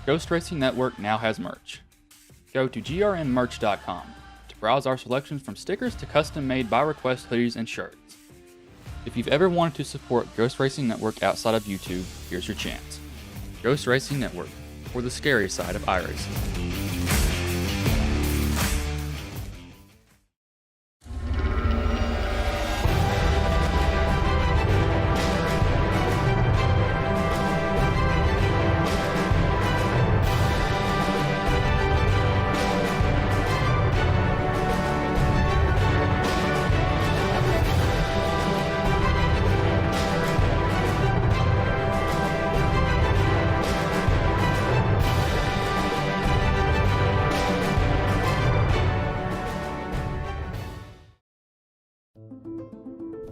Ghost Racing Network now has merch. Go to grnmerch.com to browse our selections from stickers to custom-made by-request hoodies and shirts. If you've ever wanted to support Ghost Racing Network outside of YouTube, here's your chance. Ghost Racing Network, for the scary side of iRacing.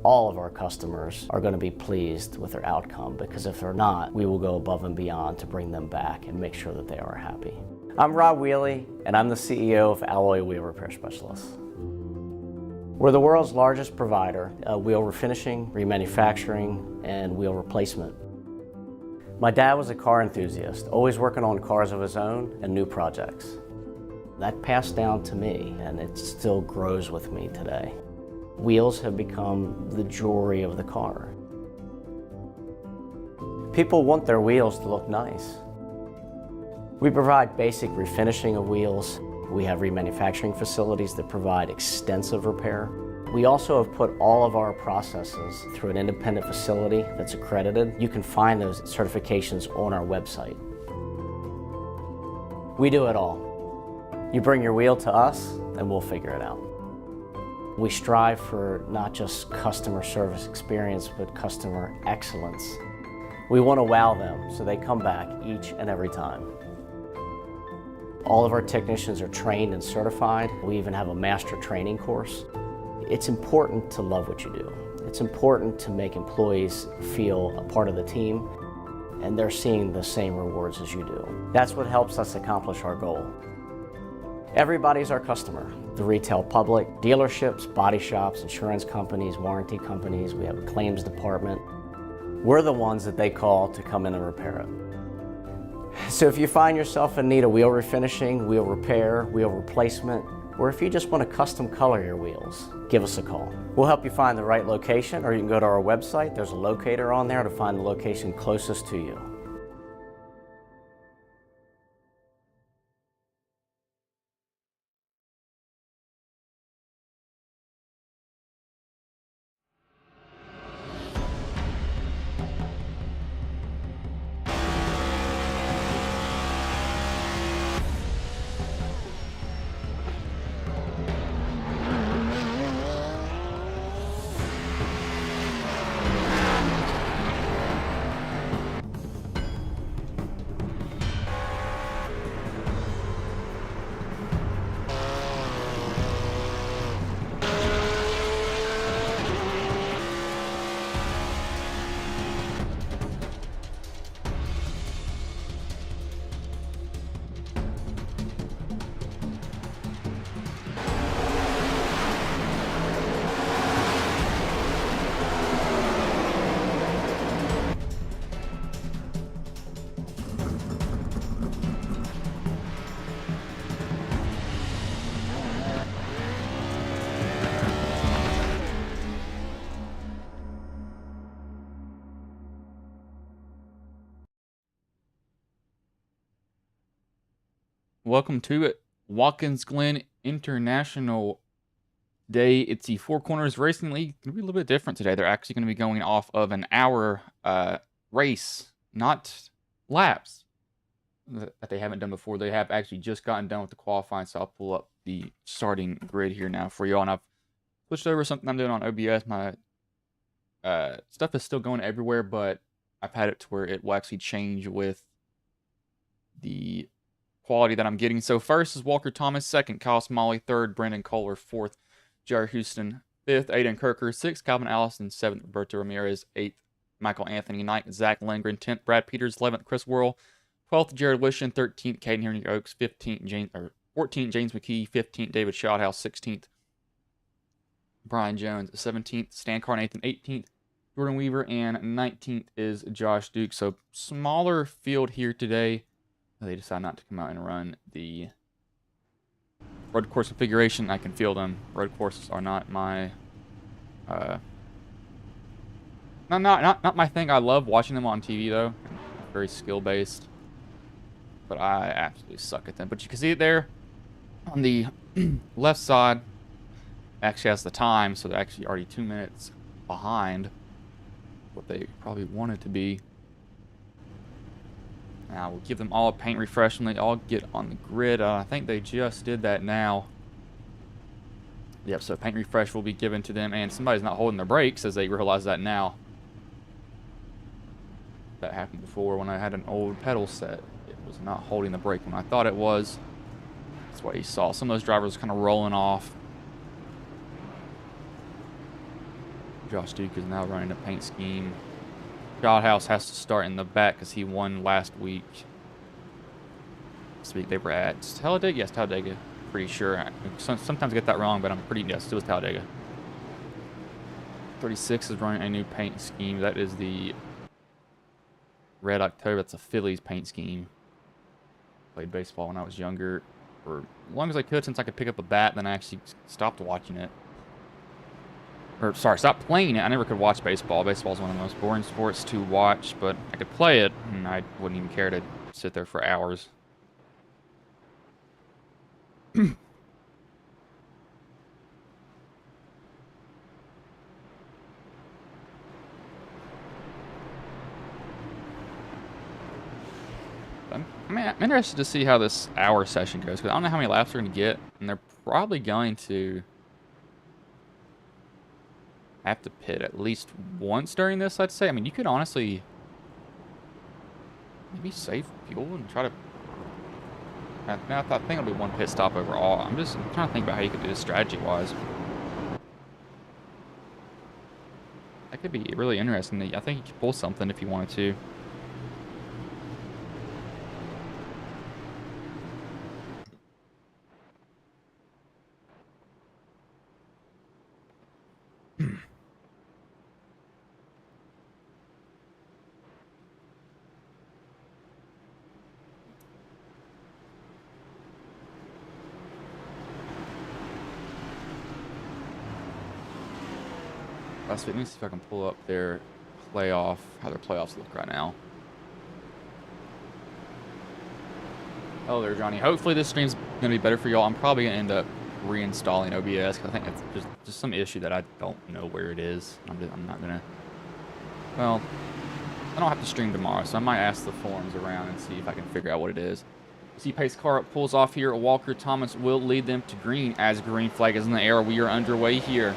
All of our customers are going to be pleased with their outcome, because if they're not, we will go above and beyond to bring them back and make sure that they are happy. I'm Rob Wheely, and I'm the CEO of Alloy Wheel Repair Specialists. We're the world's largest provider of wheel refinishing, remanufacturing, and wheel replacement. My dad was a car enthusiast, always working on cars of his own and new projects. That passed down to me, and it still grows with me today. Wheels have become the jewelry of the car. People want their wheels to look nice. We provide basic refinishing of wheels. We have remanufacturing facilities that provide extensive repair. We also have put all of our processes through an independent facility that's accredited. You can find those certifications on our website. We do it all. You bring your wheel to us and we'll figure it out. We strive for not just customer service experience, but customer excellence. We want to wow them so they come back each and every time. All of our technicians are trained and certified. We even have a master training course. It's important to love what you do. It's important to make employees feel a part of the team, and they're seeing the same rewards as you do. That's what helps us accomplish our goal. Everybody's our customer. The retail public, dealerships, body shops, insurance companies, warranty companies. We have a claims department. We're the ones that they call to come in and repair it. So if you find yourself in need of wheel refinishing, wheel repair, wheel replacement, or if you just want to custom color your wheels, give us a call. We'll help you find the right location, or you can go to our website. There's a locator on there to find the location closest to you. Welcome to Watkins Glen International Day. It's the Four Corners Racing League. It's going to be a little bit different today. They're actually going to be going off of an hour race, not laps that they haven't done before. They have actually just gotten done with the qualifying, so I'll pull up the starting grid here now for you all. And I've switched over something I'm doing on OBS. My stuff is still going everywhere, but I've had it to where it will actually change with the quality that I'm getting. So first is Walker Thomas, second Kyle Smalley, third Brandon Kohler, fourth Jared Houston, fifth Aiden Kirker, sixth Calvin Allison, seventh Roberto Ramirez, eighth Michael Anthony Knight, Zach Lindgren, 10th Brad Peters, 11th Chris Worrell, 12th Jared Wishin, 13th Caden Henry Oaks, 14th James McKee, 15th David Shothouse, 16th Brian Jones, 17th Stan Carnathan, 18th Jordan Weaver, and 19th is Josh Duke. So smaller field here today they decide not to come out and run the road course configuration. I can feel them. Road courses are not my not my thing. I love watching them on TV though. Very skill based, but I absolutely suck at them. But you can see it there on the left side. Actually has the time, so they're actually already 2 minutes behind what they probably wanted to be. Now we'll give them all a paint refresh when they all get on the grid. I think they just did that now. Yep, so paint refresh will be given to them, and somebody's not holding their brakes as they realize that now. That happened before when I had an old pedal set. It was not holding the brake when I thought it was. That's what you saw. Some of those drivers kind of rolling off. Josh Duke is now running a paint scheme. Godhouse has to start in the back because he won last week. This week they were at Talladega? Yes, Talladega. Pretty sure. Sometimes I get that wrong, but I'm pretty, yes, it was Talladega. 36 is running a new paint scheme. That is the Red October. That's a Phillies paint scheme. Played baseball when I was younger for as long as I could since I could pick up a bat. Then I actually stopped watching it. Or, sorry, stopped playing it. I never could watch baseball. Baseball is one of the most boring sports to watch, but I could play it, and I wouldn't even care to sit there for hours. I'm interested to see how this hour session goes, because I don't know how many laps they're going to get, and they're probably going to have to pit at least once during this, I'd say. I mean, you could honestly maybe save fuel and try to... I think it'll be one pit stop overall. I'm trying to think about how you could do this strategy-wise. That could be really interesting. I think you could pull something if you wanted to. Let me see if I can pull up their playoff, how their playoffs look right now. Oh, there, Johnny. Hopefully this stream's going to be better for y'all. I'm probably going to end up reinstalling OBS because I think it's just some issue that I don't know where it is. I'm not going to... Well, I don't have to stream tomorrow, so I might ask the forums around and see if I can figure out what it is. See pace car up, pulls off here. Walker Thomas will lead them to green as green flag is in the air. We are underway here.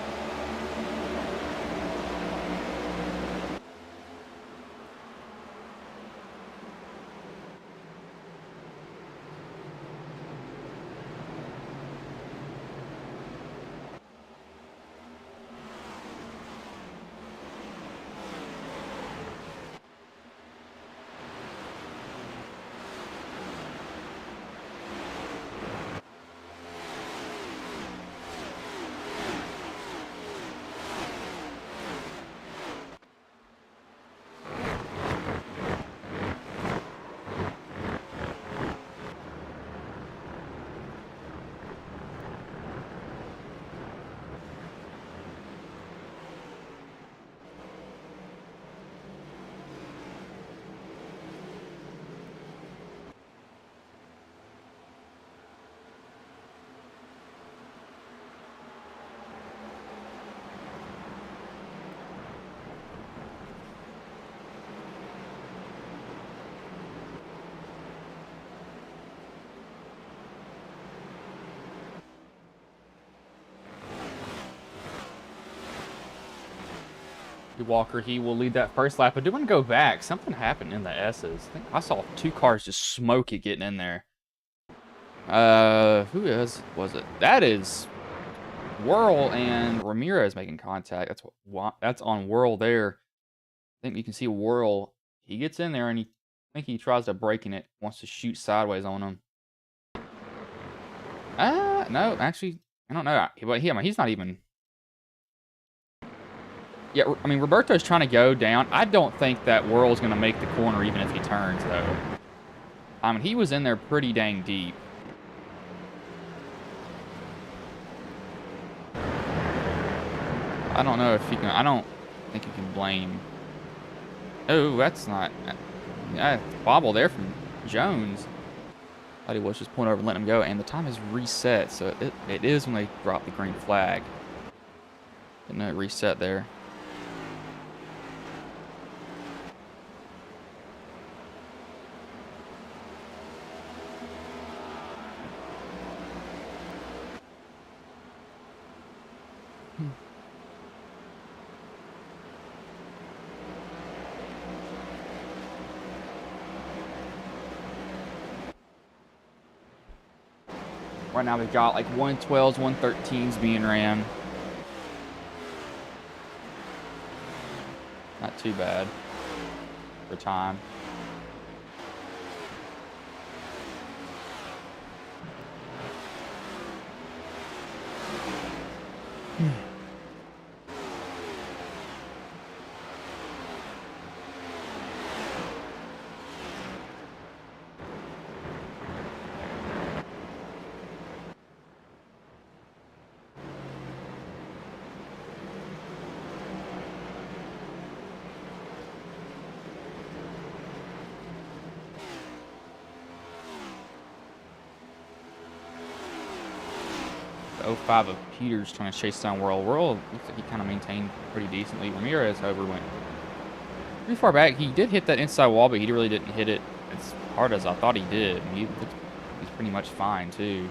Walker, he will lead that first lap. I do want to go back. Something happened in the S's. I think I saw 2 cars just smoke it getting in there. Who was it? That is Whirl and Ramirez making contact. That's on Whirl there. I think you can see Whirl. He gets in there and I think he tries to brake in it. Wants to shoot sideways on him. No, actually, I don't know. He's not even... Yeah, I mean, Roberto's trying to go down. I don't think that Whirl's going to make the corner even if he turns, though. I mean, he was in there pretty dang deep. I don't know if he can. I don't think you can blame. Oh, that's not. Yeah, bobble there from Jones. Thought he was just pulling over and letting him go, and the time is reset, so it is when they drop the green flag. Didn't know it reset there. Right now we've got like 112s, 113s being ran. Not too bad for time. The 05 of Peters trying to chase down World. World looks like he kind of maintained pretty decently. Ramirez, however, went pretty far back. He did hit that inside wall, but he really didn't hit it as hard as I thought he did. He's pretty much fine, too.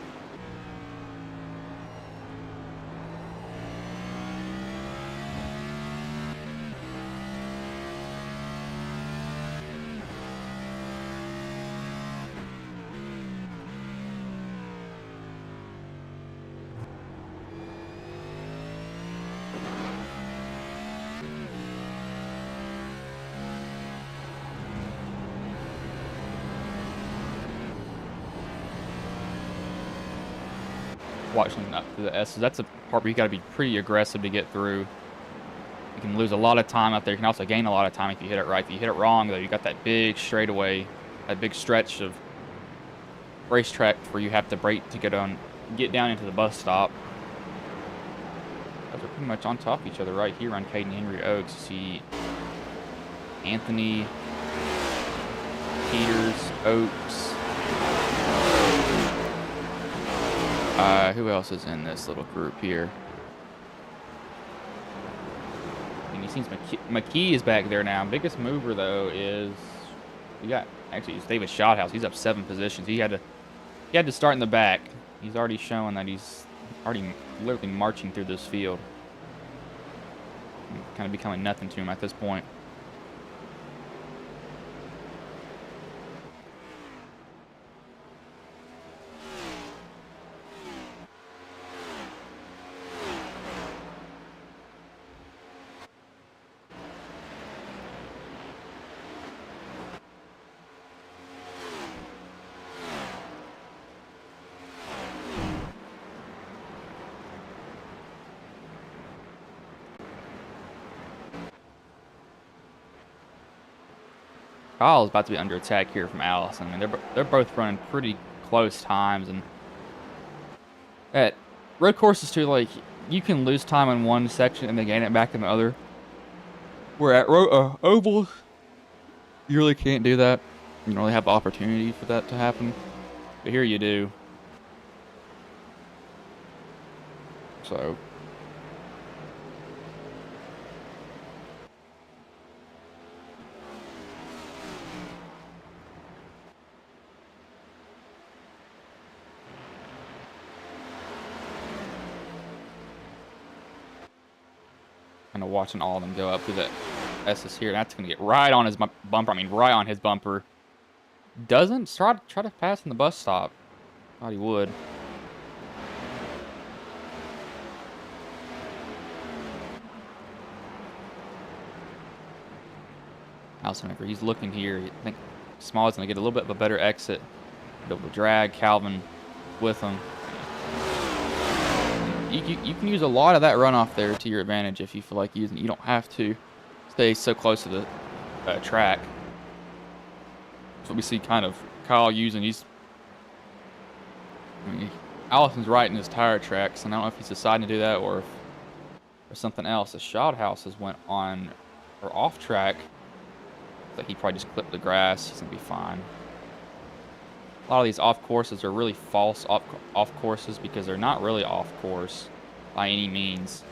Watching up through the S's. That's a part where you got to be pretty aggressive to get through. You can lose a lot of time up there. You can also gain a lot of time if you hit it right. If you hit it wrong, though, you got that big straightaway, that big stretch of racetrack where you have to brake to get down into the bus stop. Those are pretty much on top of each other right here on Caden Henry Oaks. You see Anthony, Peters, Oaks. Who else is in this little group here? And he seems McKee is back there now. Biggest mover though is it's David Shothouse. He's up 7 positions. He had to start in the back. He's already showing that he's already literally marching through this field. Kind of becoming nothing to him at this point. Kyle is about to be under attack here from Allison. I mean, they're both running pretty close times, and at road courses too, like you can lose time in one section and then gain it back in the other. Where at ovals, you really can't do that. You don't really have the opportunity for that to happen, but here you do. So. Kind of watching all of them go up through the S's here. That's going to get right on his bumper. I mean, right on his bumper. Doesn't try to pass in the bus stop. Thought he would. Allison, whenever he's looking here, I think Small is going to get a little bit of a better exit. Be able to drag Calvin with him. You can use a lot of that runoff there to your advantage if you feel like using it. You don't have to stay so close to the track. That's what we see kind of Kyle using? I mean, Allison's right in his tire tracks, and I don't know if he's deciding to do that or something else. The shot houses went on or off track. Like he probably just clipped the grass. He's gonna be fine. A lot of these off courses are really false off courses because they're not really off course by any means.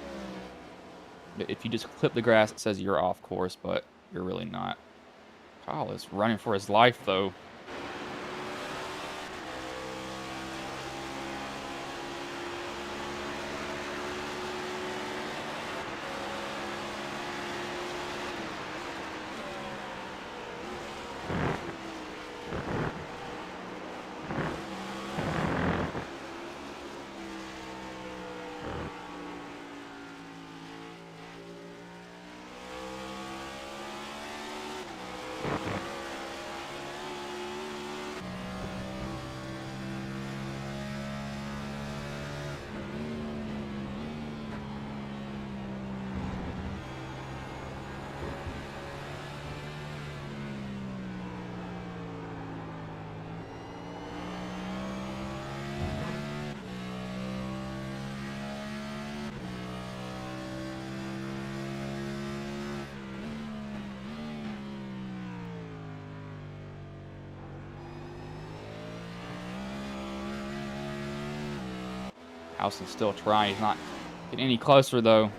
But if you just clip the grass, it says you're off course, but you're really not. Kyle is running for his life though. House is still trying. He's not getting any closer, though.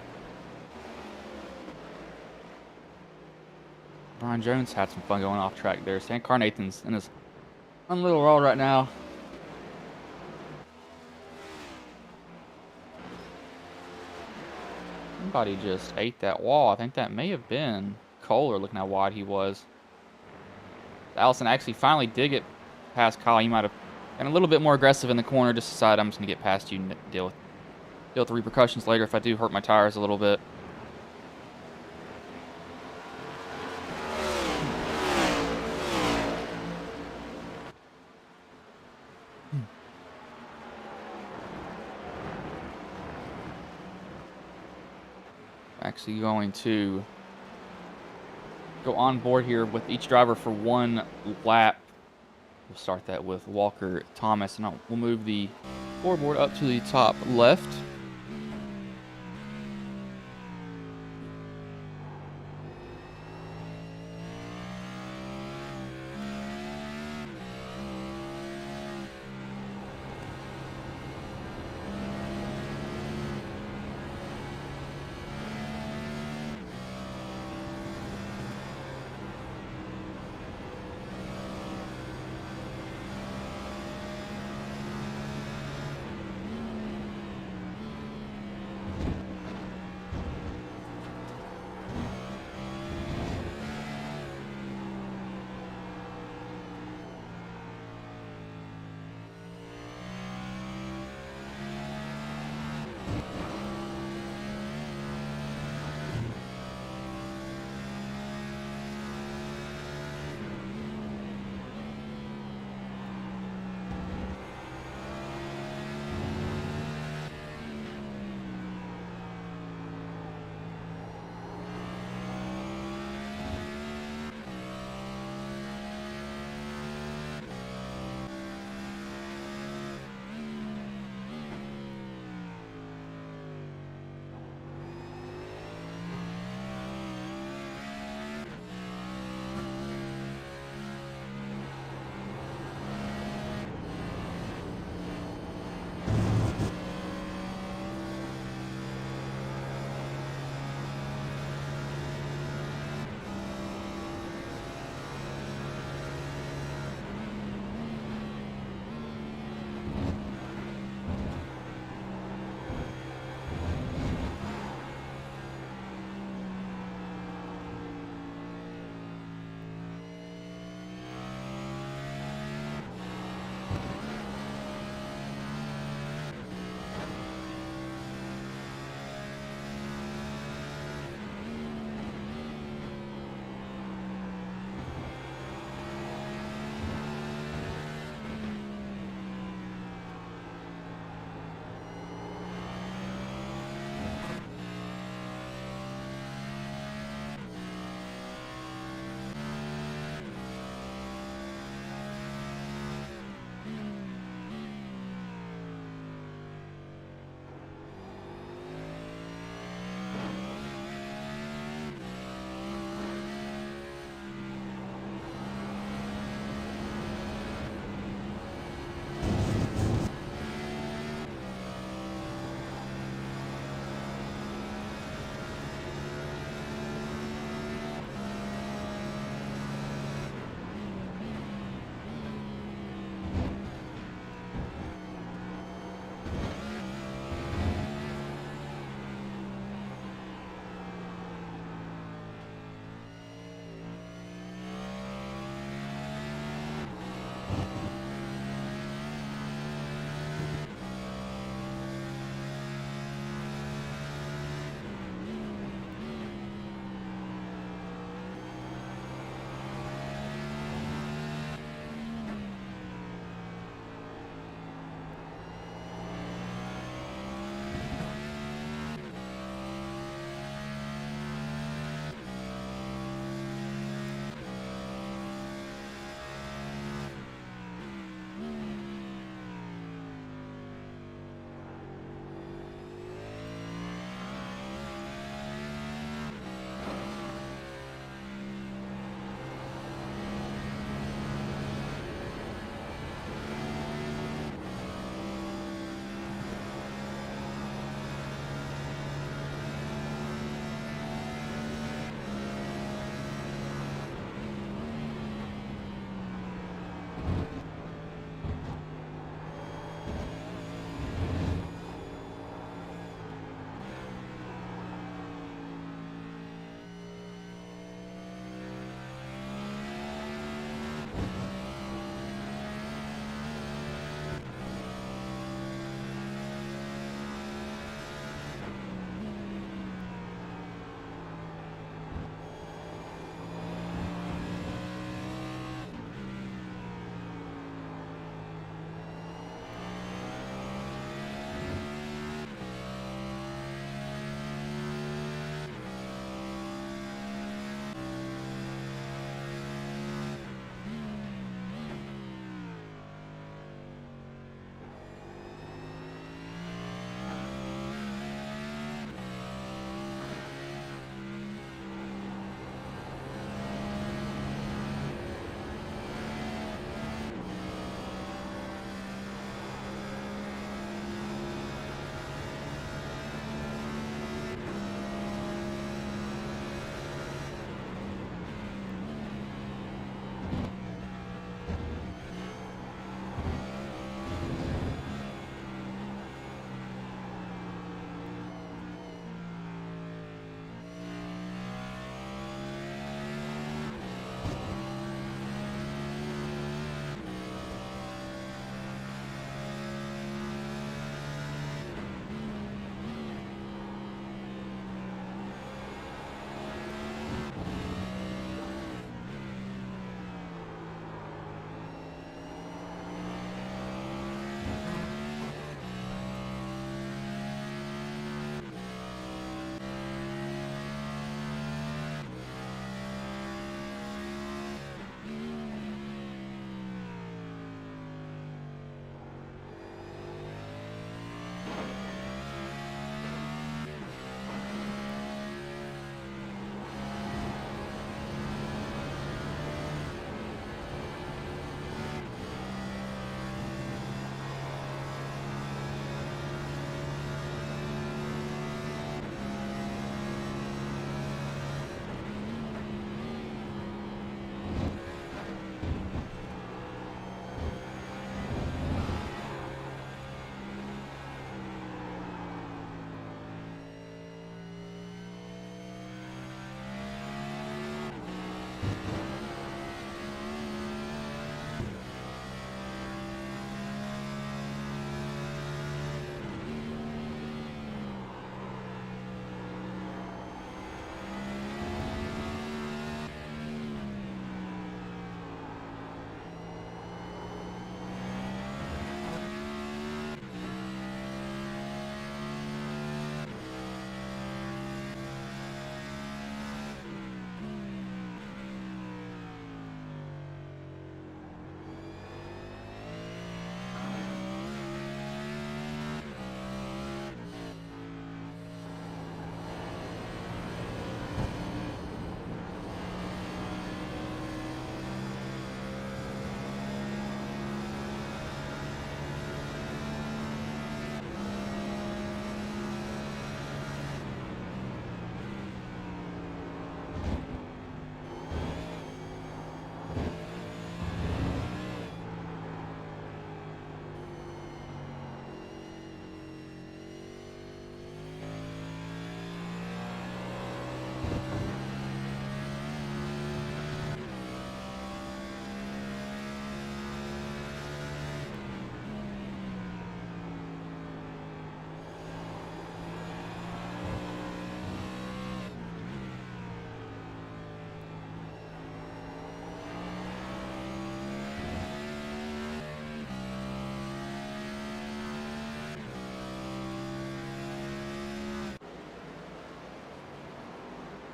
Brian Jones had some fun going off track there. Stan Carnathan's in his fun little world right now. Somebody just ate that wall. I think that may have been Kohler, looking how wide he was. Allison actually finally did get past Kyle. He might have been a little bit more aggressive in the corner. Just decided I'm just going to get past you and deal with the repercussions later if I do hurt my tires a little bit. Actually going to go on board here with each driver for one lap. We'll start that with Walker Thomas, and we'll move the scoreboard up to the top left.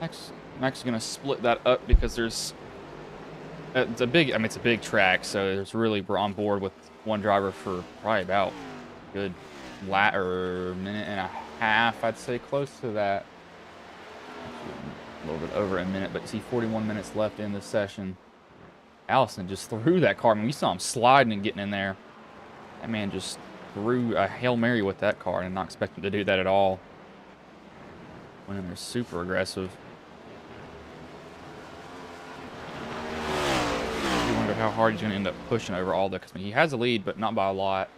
I'm actually going to split that up because there's it's a big, I mean, it's a big track, so there's really, we're on board with one driver for probably about a good minute and a half, I'd say, close to that. A little bit over a minute, but you see 41 minutes left in the session. Allison just threw that car. I mean, we saw him sliding and getting in there. That man just threw a Hail Mary with that car, and I'm not expecting to do that at all. Went in there super aggressive. I wonder how hard he's going to end up pushing over all that, because I mean, he has a lead, but not by a lot.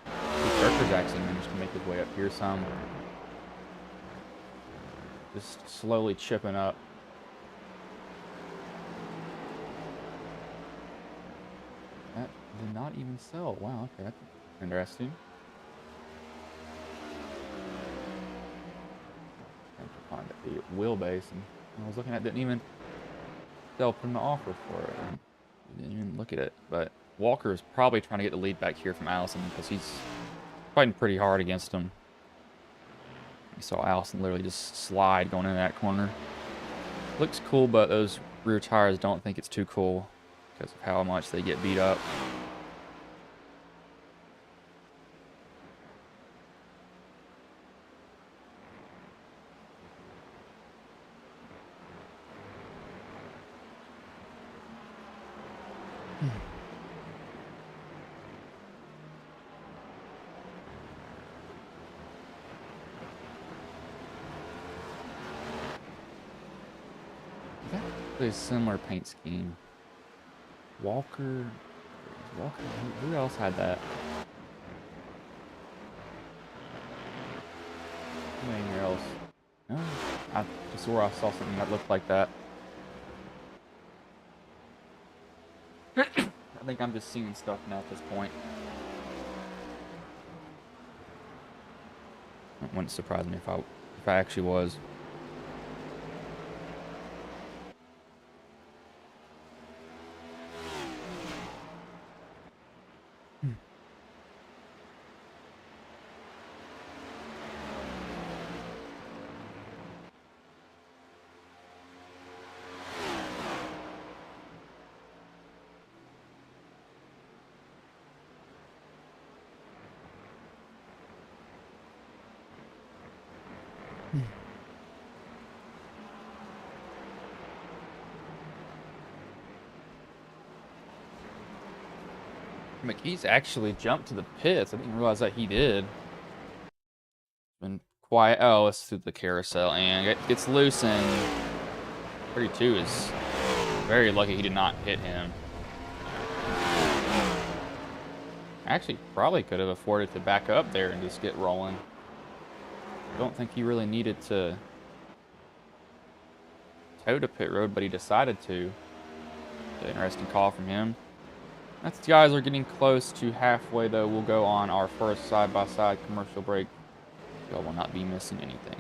Kirker's actually managed to make his way up here some. Just slowly chipping up. That did not even sell. Wow, okay, that's interesting. Trying to find the wheelbase, and I was looking at, didn't even sell, put an offer for it. And didn't even look at it. But Walker is probably trying to get the lead back here from Allison because he's fighting pretty hard against him. You saw Allison literally just slide going into that corner. Looks cool, but those rear tires don't think it's too cool because of how much they get beat up. A similar paint scheme. Walker, who else had that? Anywhere else? No, I swore I saw something that looked like that. I think I'm just seeing stuff now at this point. It wouldn't surprise me if I actually was. McKee's actually jumped to the pits. I didn't realize that he did. Been quiet. Oh, it's through the carousel and it gets loose, and 32 is very lucky he did not hit him. Actually, probably could have afforded to back up there and just get rolling. I don't think he really needed to toe to pit road, but he decided to. Interesting call from him. That's the guys are getting close to halfway, though. We'll go on our first side-by-side commercial break. Y'all will not be missing anything.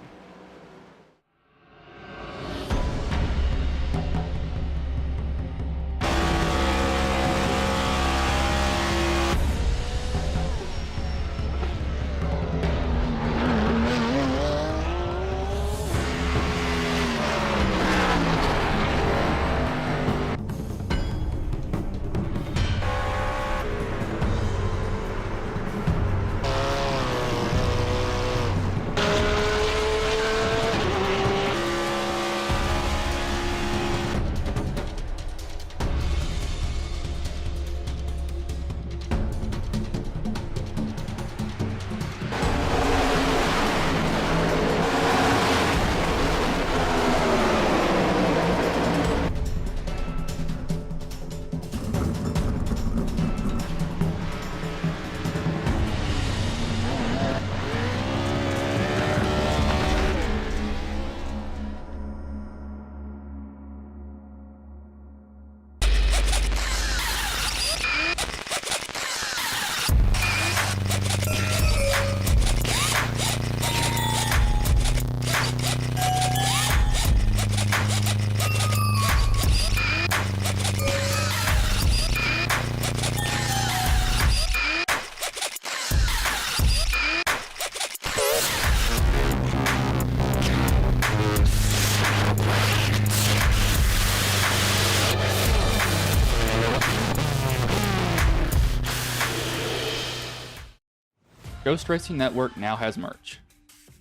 Ghost Racing Network now has merch.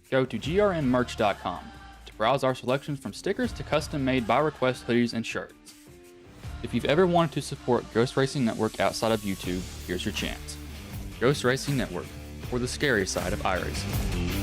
Go to grnmerch.com to browse our selections from stickers to custom-made by request hoodies and shirts. If you've ever wanted to support Ghost Racing Network outside of YouTube, here's your chance. Ghost Racing Network, for the scary side of iRacing.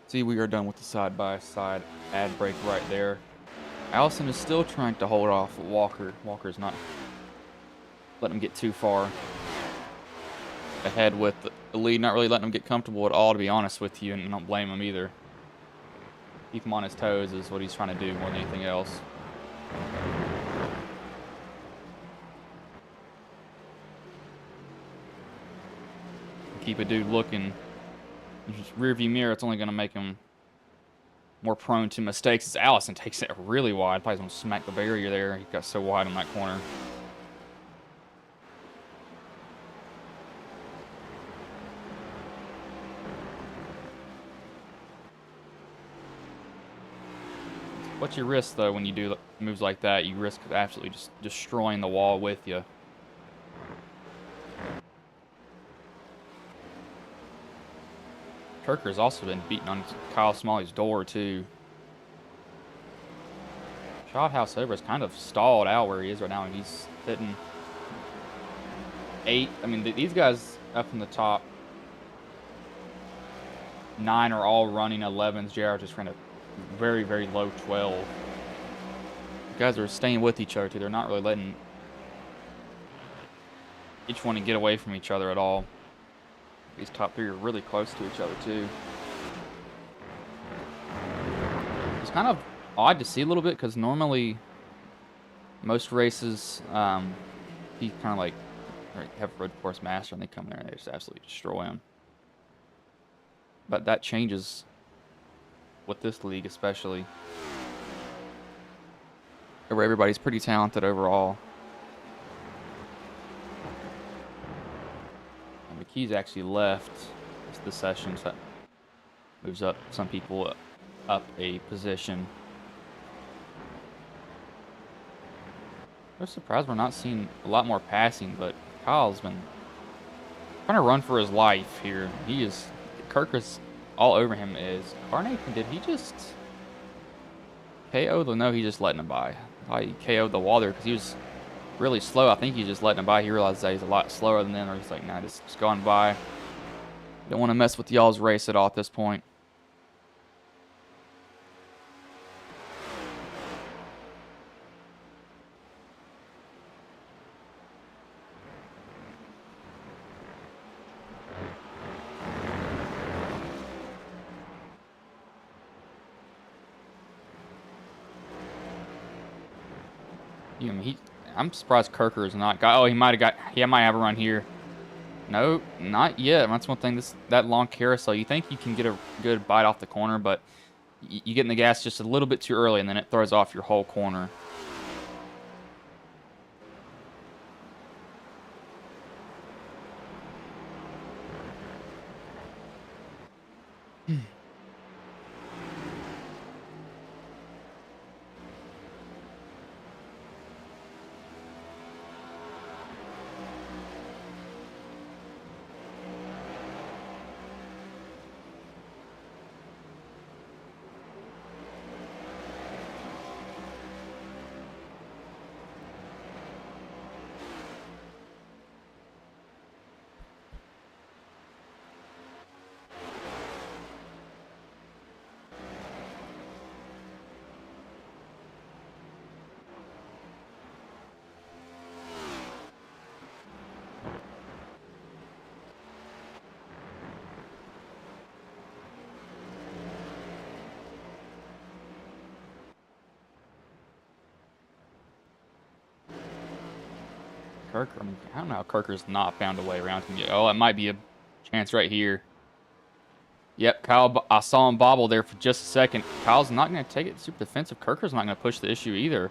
See, we are done with the side-by-side ad break right there. Allison is still trying to hold off Walker. Walker's not letting him get too far ahead with the lead, not really letting him get comfortable at all, to be honest with you, and I don't blame him either. Keep him on his toes is what he's trying to do more than anything else. Keep a dude looking. Rear view mirror, it's only going to make him more prone to mistakes. As Allison takes it really wide, probably going to smack the barrier there. He got so wide in that corner. What you risk, though, when you do moves like that, you risk absolutely just destroying the wall with you. Kirker's also been beating on Kyle Smalley's door, too. Shothouse over is kind of stalled out where he is right now, and he's sitting 8. I mean, these guys up in the top 9 are all running 11s. JR just ran a very, very low 12. The guys are staying with each other, too. They're not really letting each one get away from each other at all. These top 3 are really close to each other, too. It's kind of odd to see a little bit, because normally most races, you kind of like have road course master, and they come there and they just absolutely destroy him. But that changes with this league, especially, where everybody's pretty talented overall. And McKee's actually left the session, so that moves up some people up a position. I'm surprised we're not seeing a lot more passing, but Kyle's been trying to run for his life here. He is, Kirker's all over him. Is Carnathan, did he just KO? No, he just letting him by. I thought he KO'd the wall there because he was really slow. I think he's just letting him by. He realized that he's a lot slower than them, or he's like, nah, just going by. Don't want to mess with y'all's race at all at this point. I'm surprised Kirker is not got. Oh, he might have a run here. No, not yet. That's one thing. That long carousel, you think you can get a good bite off the corner, but you get in the gas just a little bit too early, and then it throws off your whole corner. Kirker, I mean, I don't know how Kirker's not found a way around him yet. Oh, it might be a chance right here. Yep, Kyle, I saw him bobble there for just a second. Kyle's not going to take it super defensive. Kirker's not going to push the issue either.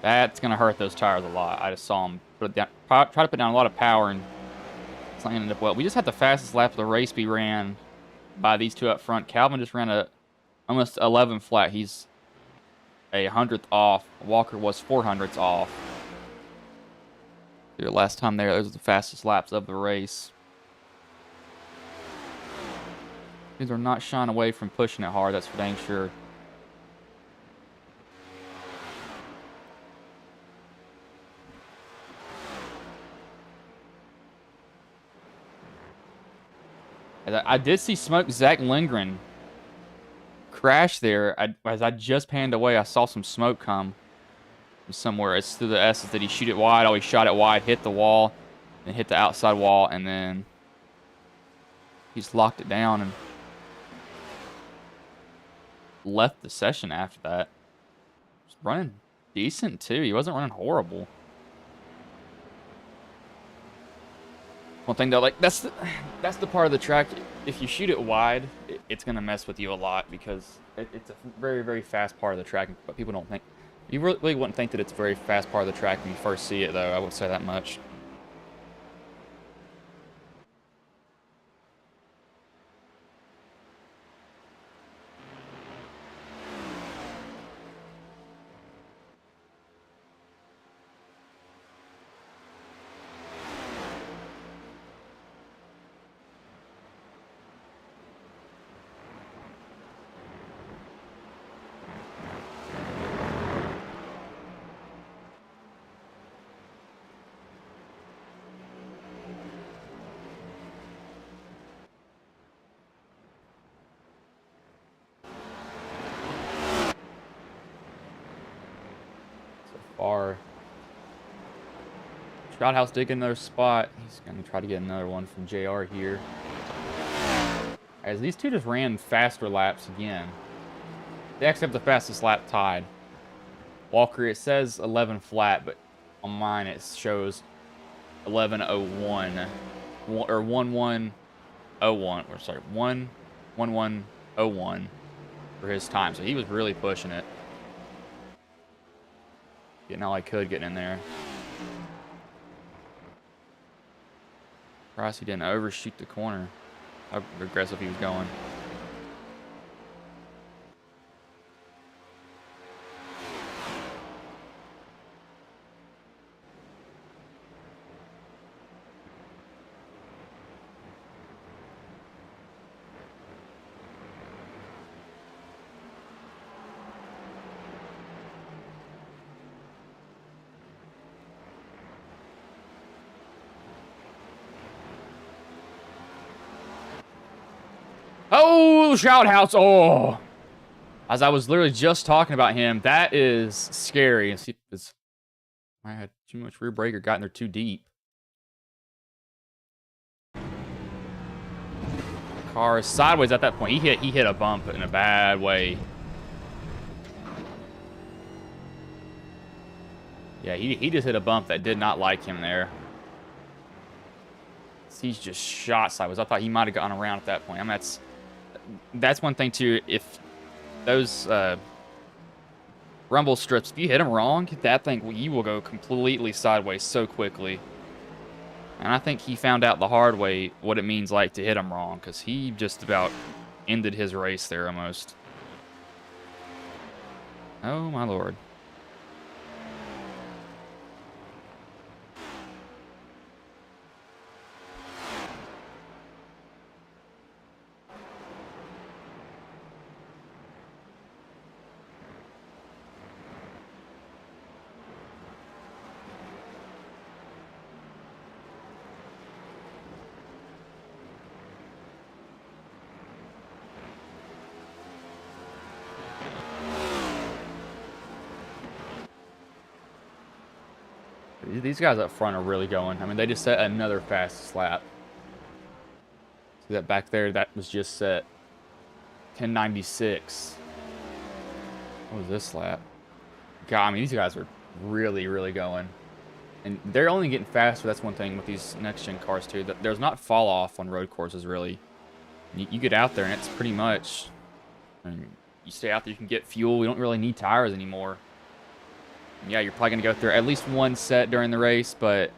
That's going to hurt those tires a lot. I just saw him put it down, try to put down a lot of power, and it's not ended up well. We just had the fastest lap of the race be ran by these two up front. Calvin just ran a almost 11 flat. He's a 100th off. Walker was 400ths off. Their last time there, those are the fastest laps of the race. These are not shying away from pushing it hard, that's for dang sure. I did see Zach Lindgren crash there. As I just panned away, I saw some smoke come from somewhere. It's through the S's. Did he shoot it wide? Oh, he shot it wide, hit the wall, and hit the outside wall, and then he's locked it down and left the session after that. Just running decent, too. He wasn't running horrible. One thing though, like that's the part of the track. If you shoot it wide, it's gonna mess with you a lot because it's a very, very fast part of the track. But people don't think, you really wouldn't think that it's a very fast part of the track when you first see it, though. I would say that much. far. House did get another spot. He's going to try to get another one from JR here. As these two just ran faster laps again. They actually have the fastest lap tied. Walker, it says 11 flat, but on mine it shows 11:01 or 11:01, or sorry, 1:11:01 for his time. So he was really pushing it. Getting all I could getting in there. Surprised he didn't overshoot the corner. How aggressive he was going. Oh, Shout House. Oh. As I was literally just talking about him, that is scary. See, I had too much rear brake or gotten there too deep. Car is sideways at that point. He hit a bump in a bad way. Yeah, he just hit a bump that did not like him there. He's just shot sideways. I thought he might have gotten around at that point. I mean, that's one thing too. If those rumble strips, if you hit them wrong, that thing, you will go completely sideways so quickly. And I think he found out the hard way what it means like to hit him wrong, because he just about ended his race there almost. Oh my lord. These guys up front are really going. I mean, they just set another fastest lap. See that back there? That was just set 10:96. What was this lap? God, I mean, these guys are really, really going. And they're only getting faster. That's one thing with these next-gen cars, too. There's not fall-off on road courses, really. You get out there, and it's pretty much... I mean, you stay out there, you can get fuel. We don't really need tires anymore. Yeah, you're probably going to go through at least one set during the race, but,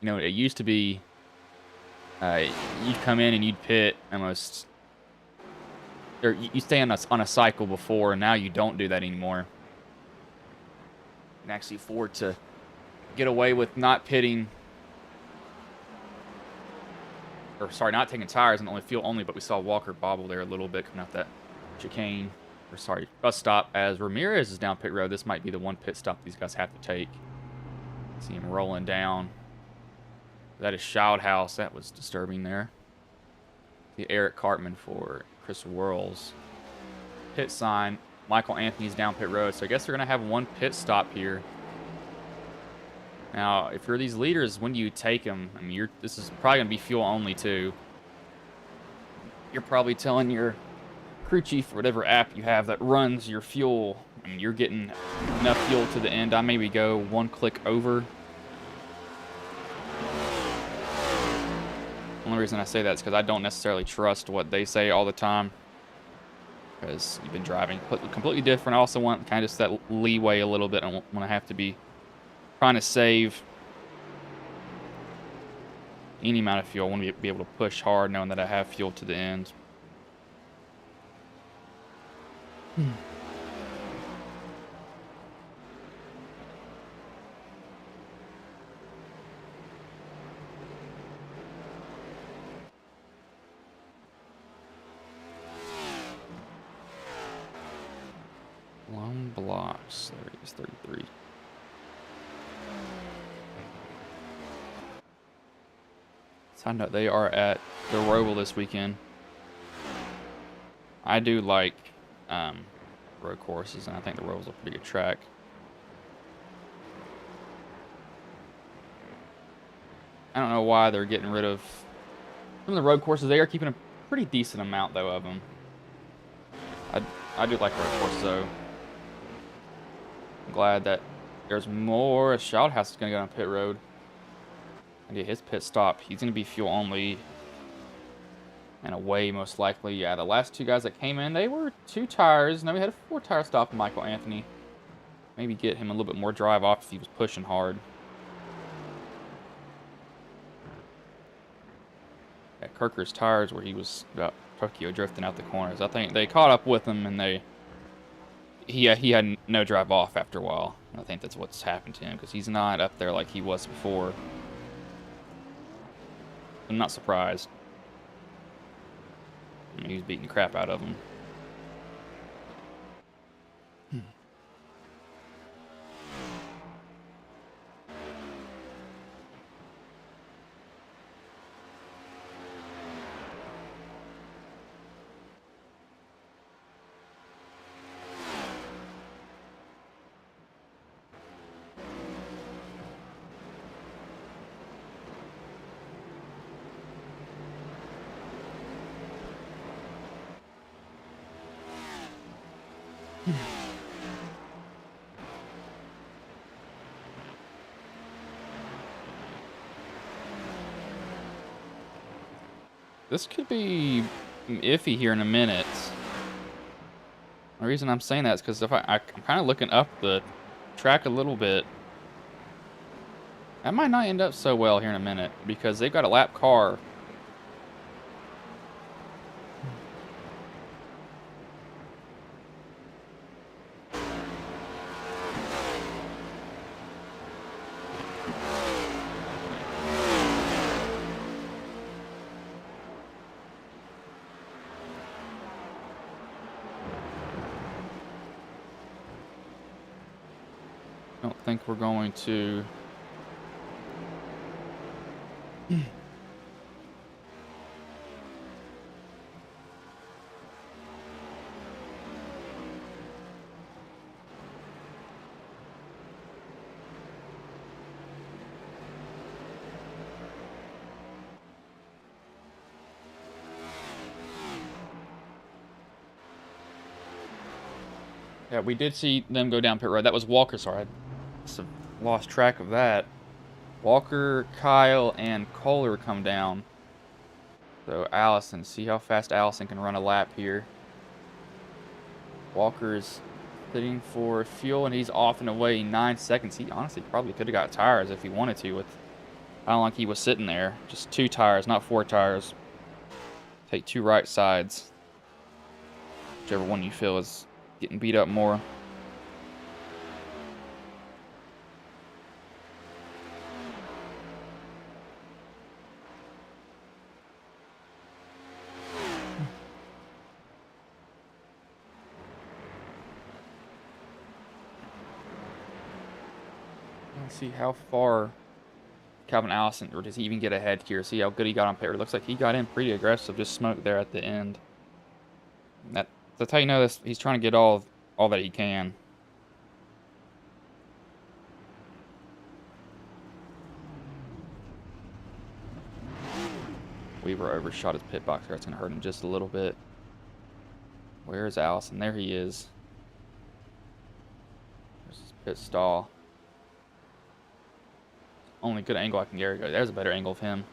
you know, it used to be you'd come in and you'd pit almost, or you stay on a cycle before, and now you don't do that anymore. You can actually afford to get away with not pitting, or sorry, not taking tires and only fuel only, but we saw Walker bobble there a little bit coming out that chicane. Or sorry, bus stop. As Ramirez is down pit road, this might be the one pit stop these guys have to take. See him rolling down. That is Shout House. That was disturbing there. The Eric Cartman for Chris Worrells. Pit sign. Michael Anthony's down pit road. So I guess they're going to have one pit stop here. Now, if you're these leaders, when do you take them? I mean, this is probably going to be fuel only too. You're probably telling your crew chief or whatever app you have that runs your fuel, I mean, you're getting enough fuel to the end. I maybe go one click over. Only reason I say that is because I don't necessarily trust what they say all the time, because you've been driving completely different. I also want kind of just that leeway a little bit. I don't want to have to be trying to save any amount of fuel. I want to be able to push hard knowing that I have fuel to the end. Lone blocks. There he is, 33. Side note, they are at the Roval this weekend. I do like road courses, and I think the Roval's a pretty good track. I don't know why they're getting rid of some of the road courses. They are keeping a pretty decent amount, though, of them. I do like road courses, though. I'm glad that there's more. Shildhouse is going to go on pit road and get his pit stop. He's going to be fuel only and away, most likely. Yeah, the last two guys that came in, they were 2 tires. Now we had a 4-tire stop in Michael Anthony. Maybe get him a little bit more drive off if he was pushing hard. At Kirker's tires where he was about Tokyo drifting out the corners. I think they caught up with him and he had no drive off after a while. I think that's what's happened to him because he's not up there like he was before. I'm not surprised. I mean, he was beating the crap out of him. This could be iffy here in a minute. The reason I'm saying that is because if I'm kind of looking up the track a little bit. That might not end up so well here in a minute because they've got a lap car. I don't think we're going to. Yeah, we did see them go down pit road. That was Walker, sorry. I must have lost track of that. Walker, Kyle, and Kohler come down. So Allison, see how fast Allison can run a lap here. Walker's sitting for fuel, and he's off and away 9 seconds. He honestly probably could have got tires if he wanted to. With I don't like he was sitting there. Just 2 tires, not 4 tires. Take 2 right sides. Whichever one you feel is getting beat up more. Let's see how far Calvin Allison, or does he even get ahead here? See how good he got on pit road. Looks like he got in pretty aggressive, just smoked there at the end. That's how you know this. He's trying to get all that he can. Weaver overshot his pit box there. That's going to hurt him just a little bit. Where's Allison? There he is. There's his pit stall. Only good angle I can get. There's a better angle of him.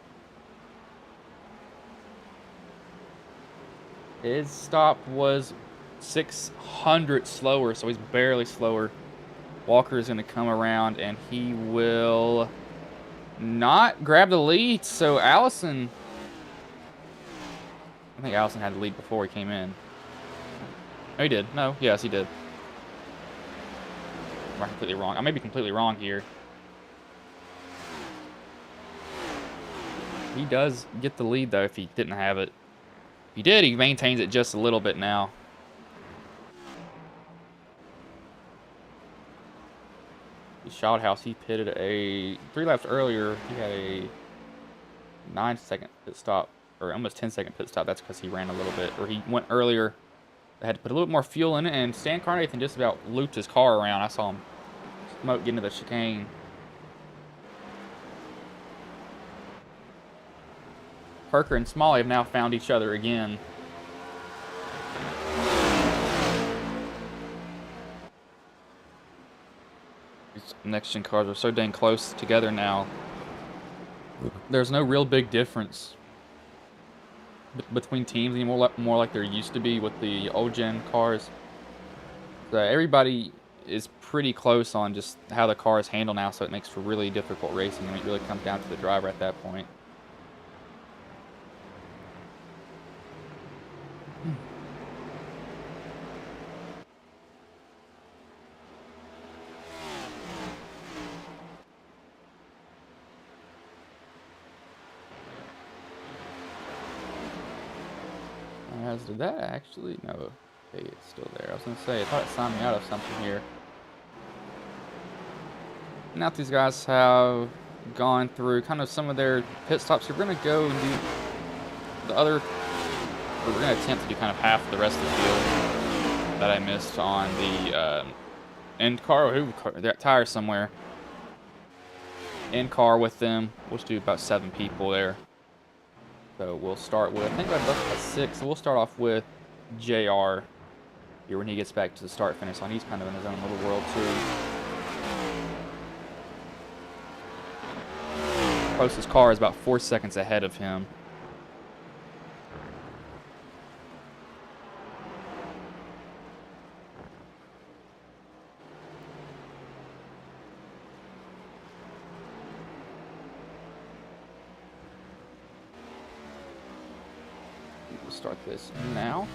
His stop was 600 slower, so he's barely slower. Walker is going to come around, and he will not grab the lead. So Allison, I think Allison had the lead before he came in. No, he did. No, yes, he did. I'm completely wrong. I may be completely wrong here. He does get the lead, though, if he didn't have it. If he did, he maintains it just a little bit now. The Shildhouse, he pitted 3 laps earlier. He had a 9-second pit stop, or almost 10-second pit stop. That's because he ran a little bit, or he went earlier. They had to put a little bit more fuel in it, and Stan Carnathan just about looped his car around. I saw him smoke get into the chicane. Parker and Smalley have now found each other again. These next-gen cars are so dang close together now. There's no real big difference between teams anymore, more like there used to be with the old-gen cars. So everybody is pretty close on just how the cars handle now, so it makes for really difficult racing, and it really comes down to the driver at that point. Did that actually? No. Okay, it's still there. I was going to say, I thought it signed me out of something here. Now that these guys have gone through kind of some of their pit stops, we're going to go and do the other, we're going to attempt to do kind of half the rest of the field that I missed on the end car. They're at tires somewhere. In car with them. We'll just do about 7 people there. So we'll start with, I think I left at 6, so we'll start off with JR here when he gets back to the start-finish line. He's kind of in his own little world, too. Closest car is about 4 seconds ahead of him. We'll start this now.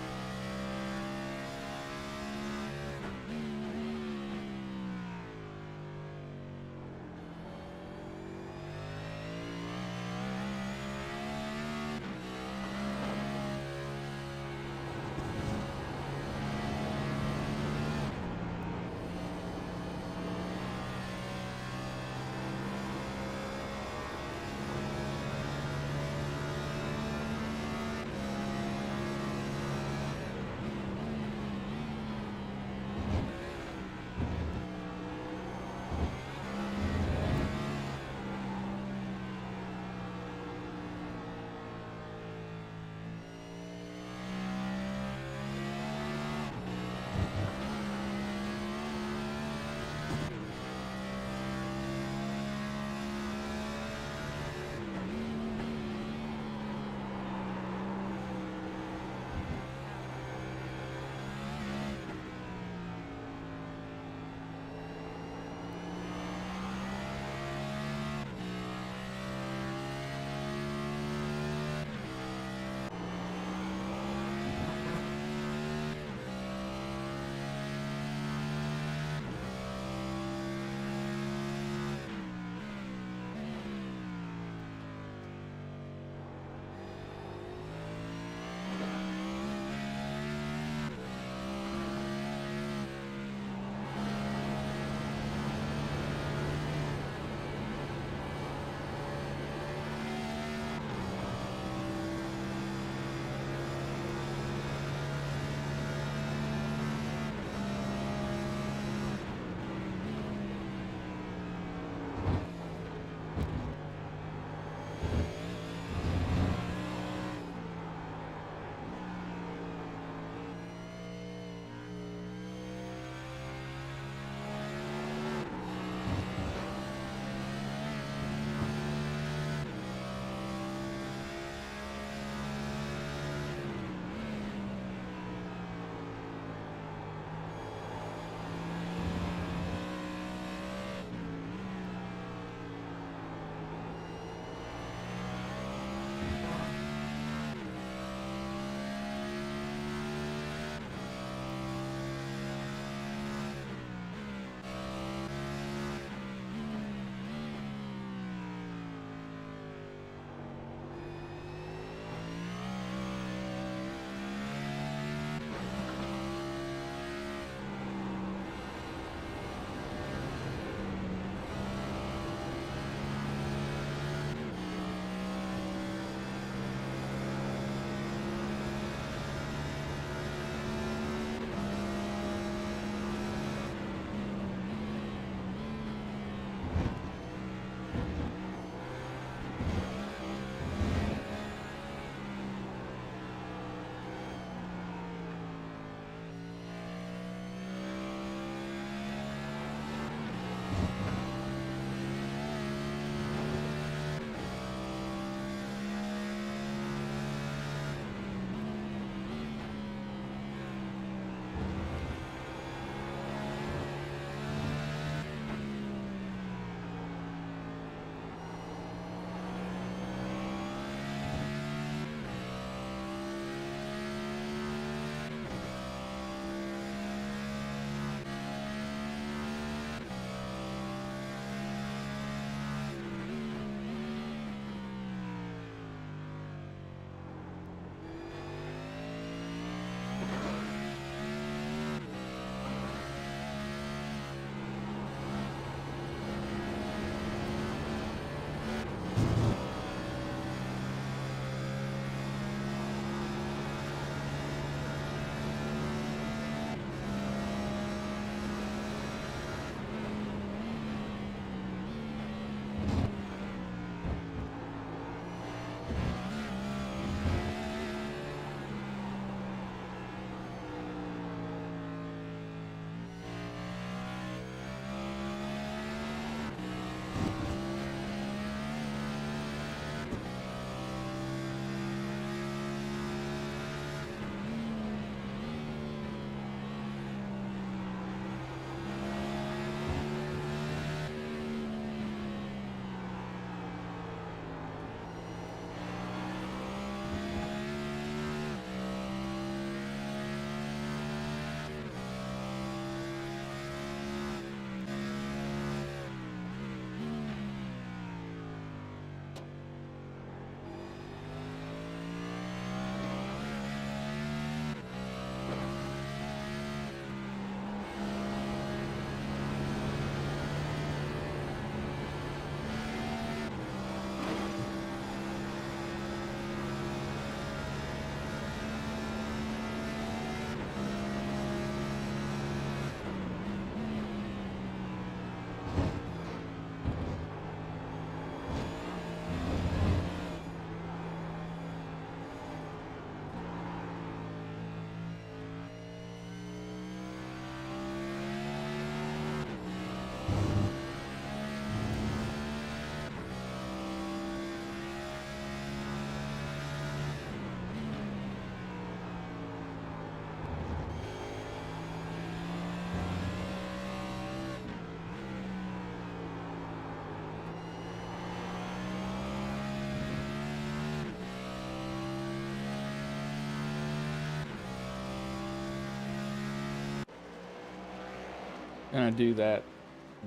gonna do that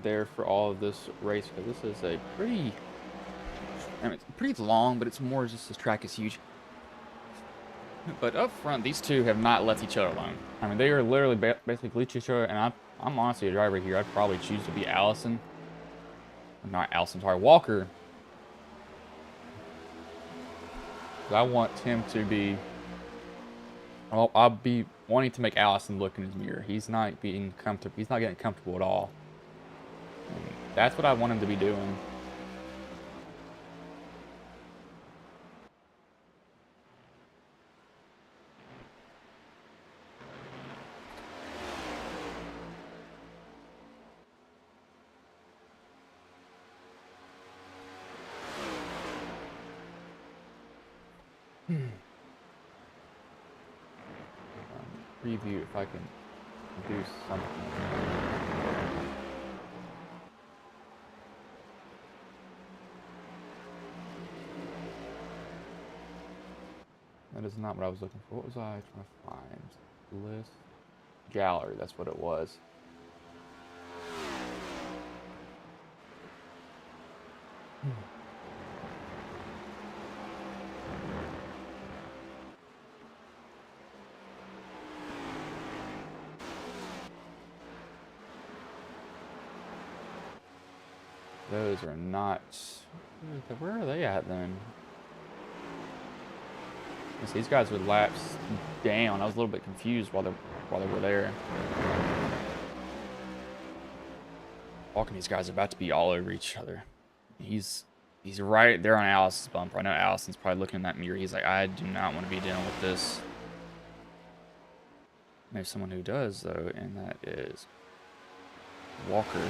there for all of this race because this is a pretty, I mean, it's pretty long, but it's more just this track is huge. But up front, these two have not left each other alone. I mean, they are literally basically glued to each other, and I'm honestly a driver here. I'd probably choose to be Allison. Not Allison, sorry, Walker. I want him to be, I'll be wanting to make Allison look in his mirror. He's not being comfortable. He's not getting comfortable at all. And that's what I want him to be doing. Preview if I can do something. That is not what I was looking for. What was I trying to find? List gallery, that's what it was. Those are not. Where are they at then? These guys would lapse down. I was a little bit confused while they were there. Walking, these guys are about to be all over each other. He's right there on Allison's bumper. I know Allison's probably looking in that mirror. He's like, I do not want to be dealing with this. There's someone who does though, and that is Walker.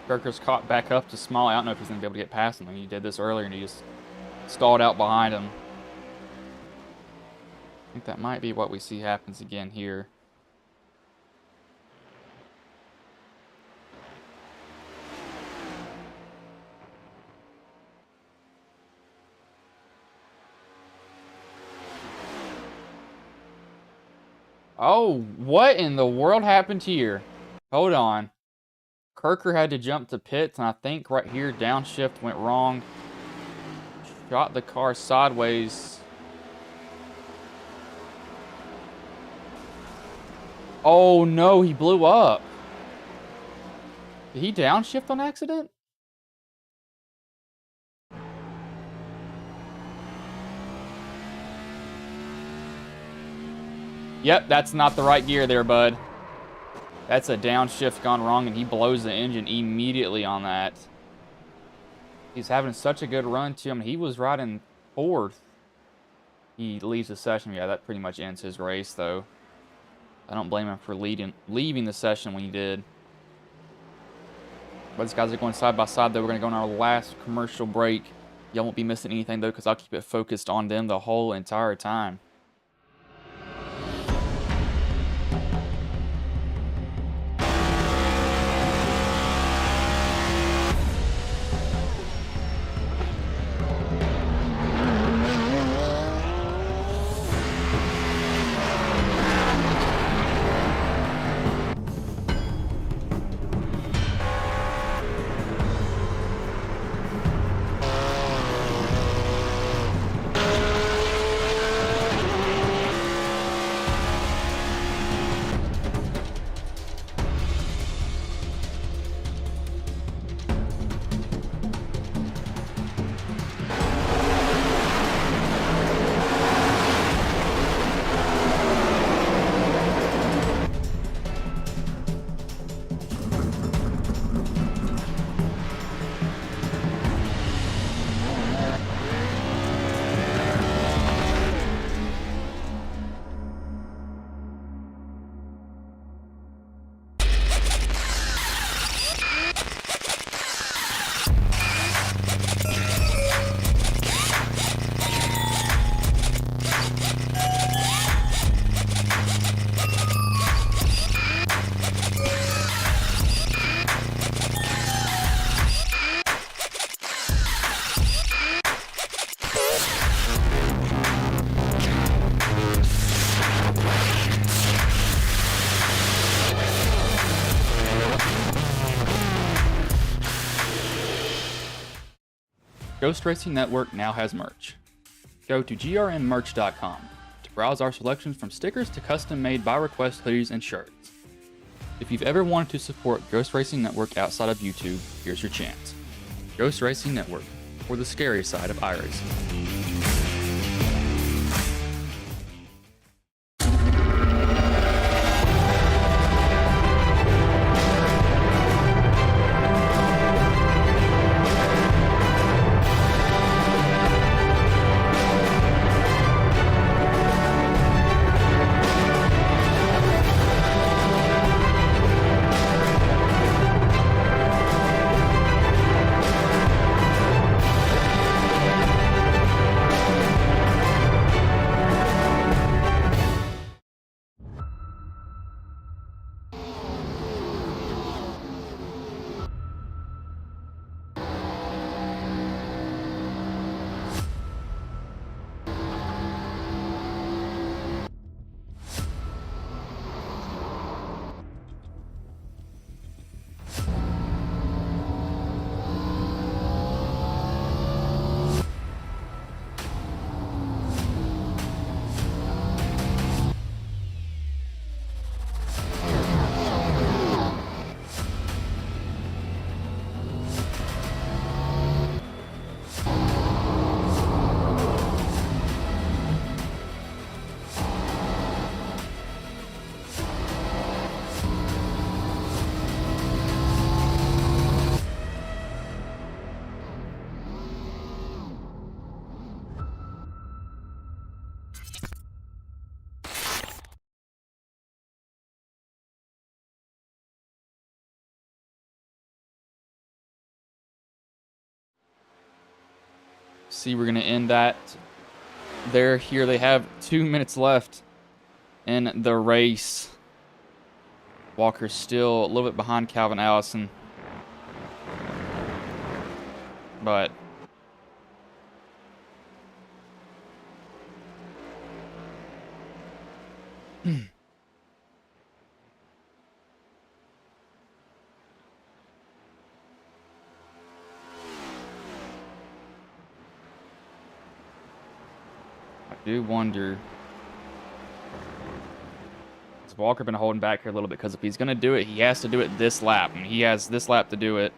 Kirker's caught back up to Smalley. I don't know if he's going to be able to get past him. I mean, he did this earlier and he just stalled out behind him. I think that might be what we see happens again here. Oh, what in the world happened here? Hold on. Kirker had to jump to pits, and I think right here, downshift went wrong. Shot the car sideways. Oh no, he blew up. Did he downshift on accident? Yep, that's not the right gear there, bud. That's a downshift gone wrong, and he blows the engine immediately on that. He's having such a good run to him. He was riding fourth. He leaves the session. Yeah, that pretty much ends his race, though. I don't blame him for leaving the session when he did. But these guys are going side by side, though. We're going to go on our last commercial break. Y'all won't be missing anything, though, because I'll keep it focused on them the whole entire time. Ghost Racing Network now has merch. Go to grnmerch.com to browse our selections from stickers to custom-made by request hoodies and shirts. If you've ever wanted to support Ghost Racing Network outside of YouTube, here's your chance. Ghost Racing Network, for the scary side of iRacing. See, we're going to end that there. Here they have 2 minutes left in the race. Walker's still a little bit behind Calvin Allison. But I do wonder, has Walker been holding back here a little bit? Because if he's going to do it, he has to do it this lap. And he has this lap to do it.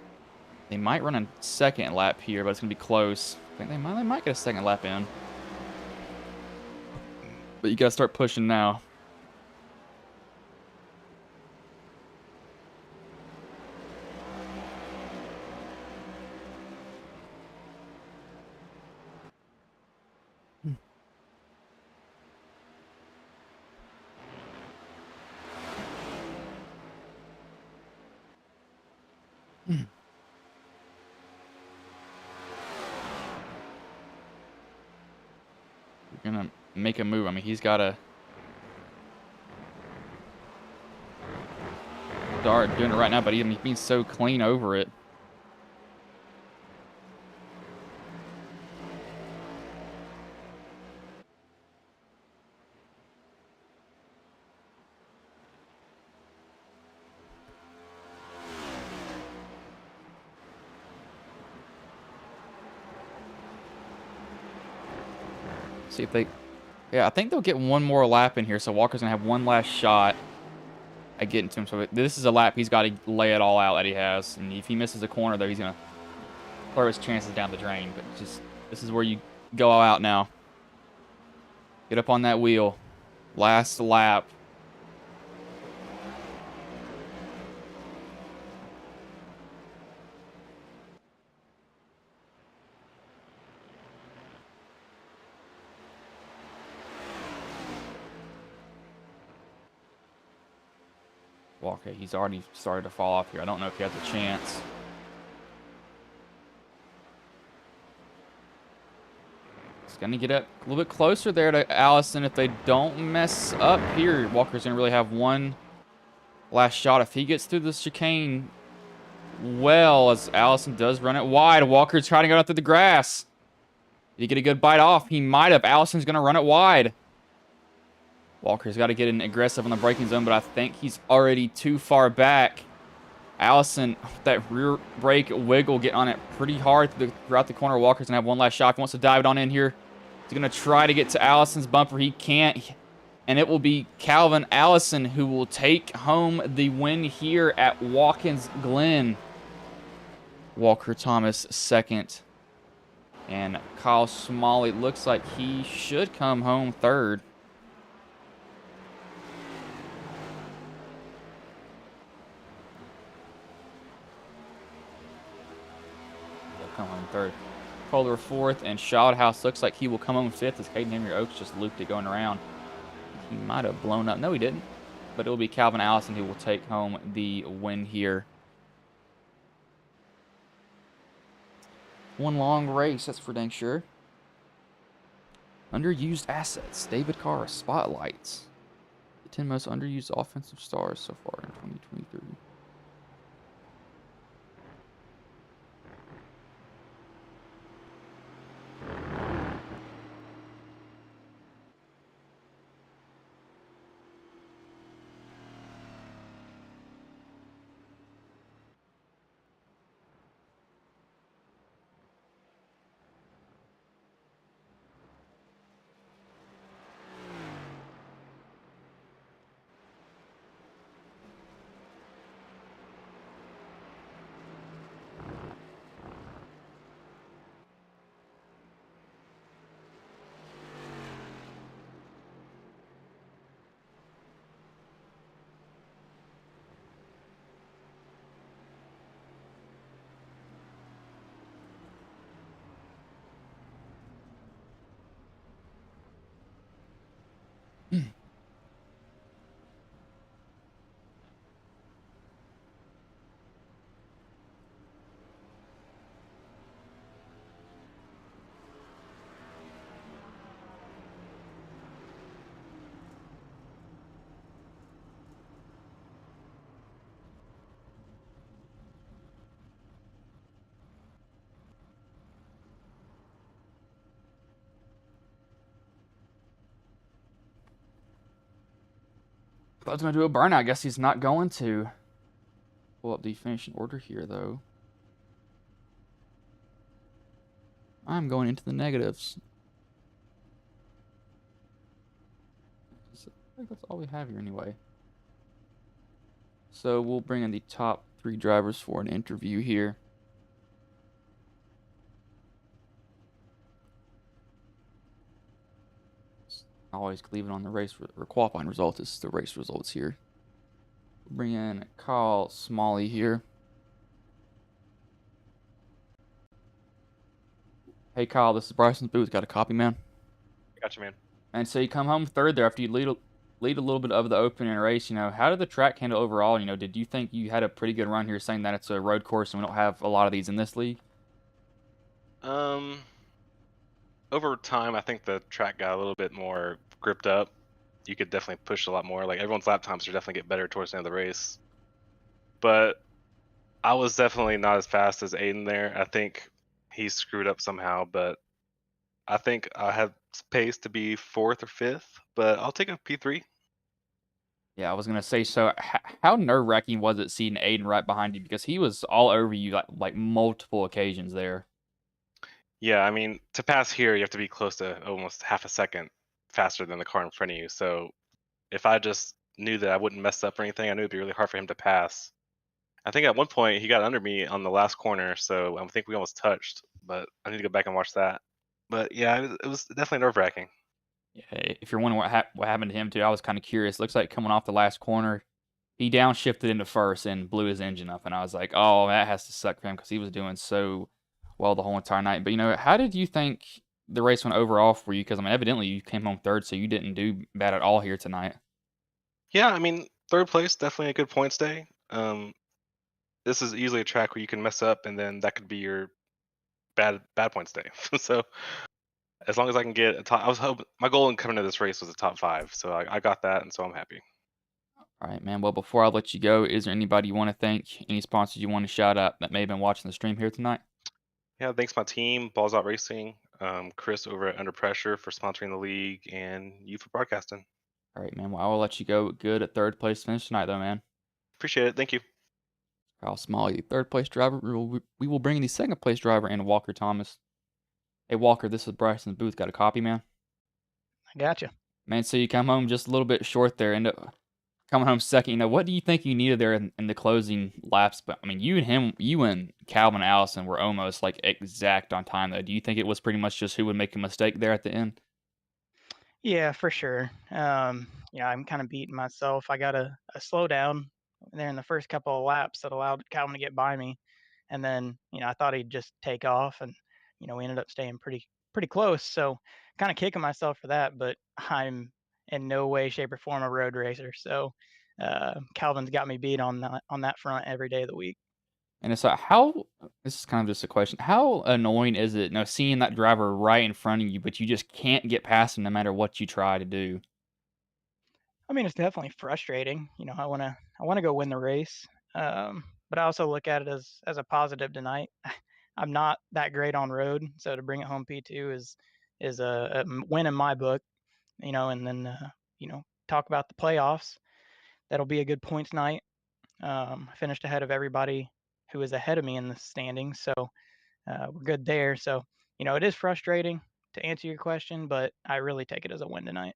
They might run a second lap here, but it's going to be close. I think they might get a second lap in. But you got to start pushing now. We're gonna make a move. I mean, he's got to start doing it right now, but he's being so clean over it. See if they... Yeah, I think they'll get one more lap in here, so Walker's going to have one last shot at getting to him. So this is a lap he's got to lay it all out that he has. And if he misses a corner, though, he's going to throw his chances down the drain. But just this is where you go all out now. Get up on that wheel. Last lap. Walker, he's already started to fall off here. I don't know if he has a chance. He's going to get up a little bit closer there to Allison. If they don't mess up here, Walker's going to really have one last shot. If he gets through the chicane well, as Allison does run it wide, Walker's trying to go out through the grass. Did he get a good bite off? He might have. Allison's going to run it wide. Walker's got to get in aggressive on the braking zone, but I think he's already too far back. Allison, that rear brake wiggle, getting on it pretty hard throughout the corner. Walker's going to have one last shot. He wants to dive it on in here. He's going to try to get to Allison's bumper. He can't. And it will be Calvin Allison who will take home the win here at Watkins Glen. Walker Thomas second. And Kyle Smalley looks like he should come home third. He'll come home third. Kohler fourth, and Shildhouse looks like he will come home fifth as Caden Henry Oaks just looped it going around. He might have blown up. No, he didn't. But it will be Calvin Allison who will take home the win here. One long race, that's for dang sure. Underused assets. David Carr, spotlights. The 10 most underused offensive stars so far in 2023. I was going to do a burnout. I guess he's not going to. Pull up the finishing order here, though. I'm going into the negatives. I think that's all we have here anyway. So we'll bring in the top 3 drivers for an interview here. Always leaving on the race or qualifying results. This is the race results here. We'll bring in Kyle Smalley here. Hey Kyle, this is Bryson's booth. Got a copy, man? Gotcha, man. And so you come home third there after you lead a little bit of the opening race. You know, how did the track handle overall? You know, did you think you had a pretty good run here, saying that it's a road course and we don't have a lot of these in this league? Over time, I think the track got a little bit more gripped up. You could definitely push a lot more. Like, everyone's lap times are definitely get better towards the end of the race. But I was definitely not as fast as Aiden there. I think he screwed up somehow, but I think I had pace to be 4th or 5th, but I'll take a P3. Yeah, I was gonna say. So, how nerve-wracking was it seeing Aiden right behind you, because he was all over you like multiple occasions there? Yeah, I mean, to pass here, you have to be close to almost half a second faster than the car in front of you. So if I just knew that I wouldn't mess up or anything, I knew it'd be really hard for him to pass. I think at one point he got under me on the last corner, so I think we almost touched, but I need to go back and watch that. But yeah, it was definitely nerve-wracking. Yeah, if you're wondering what happened to him too, I was kind of curious. Looks like coming off the last corner, he downshifted into first and blew his engine up, and I was like, oh, that has to suck for him because he was doing so well the whole entire night. But you know, how did you think the race went overall for you? Because I mean, evidently you came home third, so you didn't do bad at all here tonight. Yeah, I mean, 3rd place, definitely a good points day. This is easily a track where you can mess up, and then that could be your bad points day. So as long as I can get a top, I was hoping my goal in coming to this race was a top 5, so I got that, and so I'm happy. All right, man. Well, before I let you go, is there anybody you want to thank? Any sponsors you want to shout out that may have been watching the stream here tonight? Yeah, thanks my team, Balls Out Racing, Chris over at Under Pressure for sponsoring the league, and you for broadcasting. All right, man. Well, I will let you go. Good at third place finish tonight, though, man. Appreciate it. Thank you. Kyle Smalley, the third place driver. We will bring in the second place driver and Walker Thomas. Hey, Walker, this is Bryson Booth. Got a copy, man? I gotcha. Man, so you come home just a little bit short there. End up coming home second. What do you think you needed there in the closing laps? But I mean, you and Calvin Allison were almost like exact on time, though. Do you think it was pretty much just who would make a mistake there at the end? Yeah, for sure. Yeah, I'm kind of beating myself. I got a slow down there in the first couple of laps that allowed Calvin to get by me, and then I thought he'd just take off, and we ended up staying pretty close. So kind of kicking myself for that, but I'm in no way, shape, or form a road racer. So Calvin's got me beat on that front every day of the week. And it's like, how, this is kind of just a question. How annoying is it, seeing that driver right in front of you, but you just can't get past him no matter what you try to do? I mean, it's definitely frustrating. I wanna go win the race, but I also look at it as a positive tonight. I'm not that great on road, so to bring it home P2 is a win in my book. And then talk about the playoffs. That'll be a good points night. I finished ahead of everybody who was ahead of me in the standings, so we're good there. So it is frustrating to answer your question, but I really take it as a win tonight.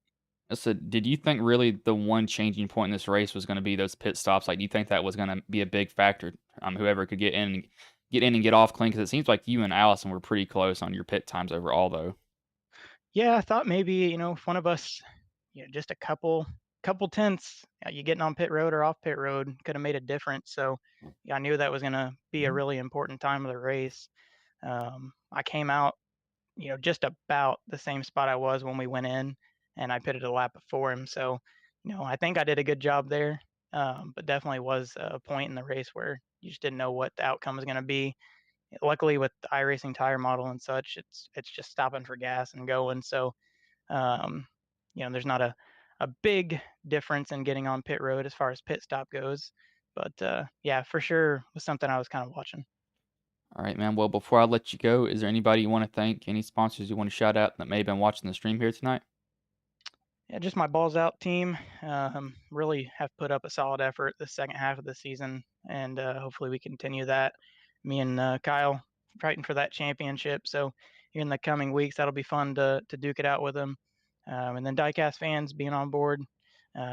So, did you think really the one changing point in this race was going to be those pit stops? Like, do you think that was going to be a big factor? Whoever could get in and get off clean, because it seems like you and Allison were pretty close on your pit times overall, though. Yeah, I thought maybe, if one of us, just a couple tenths, you getting on pit road or off pit road could have made a difference. So yeah, I knew that was gonna be a really important time of the race. I came out, just about the same spot I was when we went in, and I pitted a lap before him. So, I think I did a good job there. But definitely was a point in the race where you just didn't know what the outcome was gonna be. Luckily, with the iRacing tire model and such, it's just stopping for gas and going. So um, there's not a big difference in getting on pit road as far as pit stop goes. But yeah, for sure was something I was kind of watching. All right, man. Well, before I let you go, is there anybody you want to thank? Any sponsors you want to shout out that may have been watching the stream here tonight? Yeah, just my balls out team. Really have put up a solid effort the second half of the season, and hopefully we continue that. Me and Kyle fighting for that championship. So here in the coming weeks, that'll be fun to duke it out with them. And then Diecast fans being on board.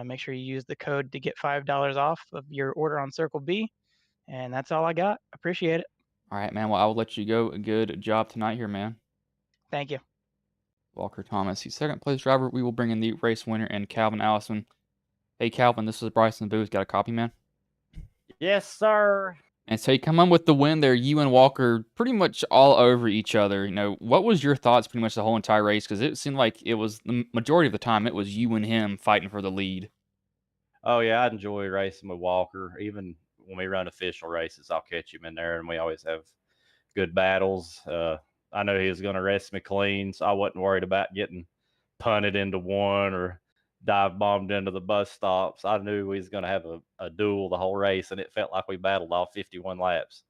Make sure you use the code to get $5 off of your order on Circle B. And that's all I got. Appreciate it. All right, man. Well, I will let you go. Good job tonight here, man. Thank you. Walker Thomas, the second place driver. We will bring in the race winner and Calvin Allison. Hey, Calvin, this is Bryson Booth. Got a copy, man? Yes, sir. And so you come on with the win there. You and Walker pretty much all over each other. What was your thoughts pretty much the whole entire race? Because it seemed like it was the majority of the time it was you and him fighting for the lead. Oh yeah, I enjoy racing with Walker. Even when we run official races, I'll catch him in there, and we always have good battles. I know he was going to rest me clean, so I wasn't worried about getting punted into one or dive bombed into the bus stops. I knew we was going to have a duel the whole race, and it felt like we battled all 51 laps.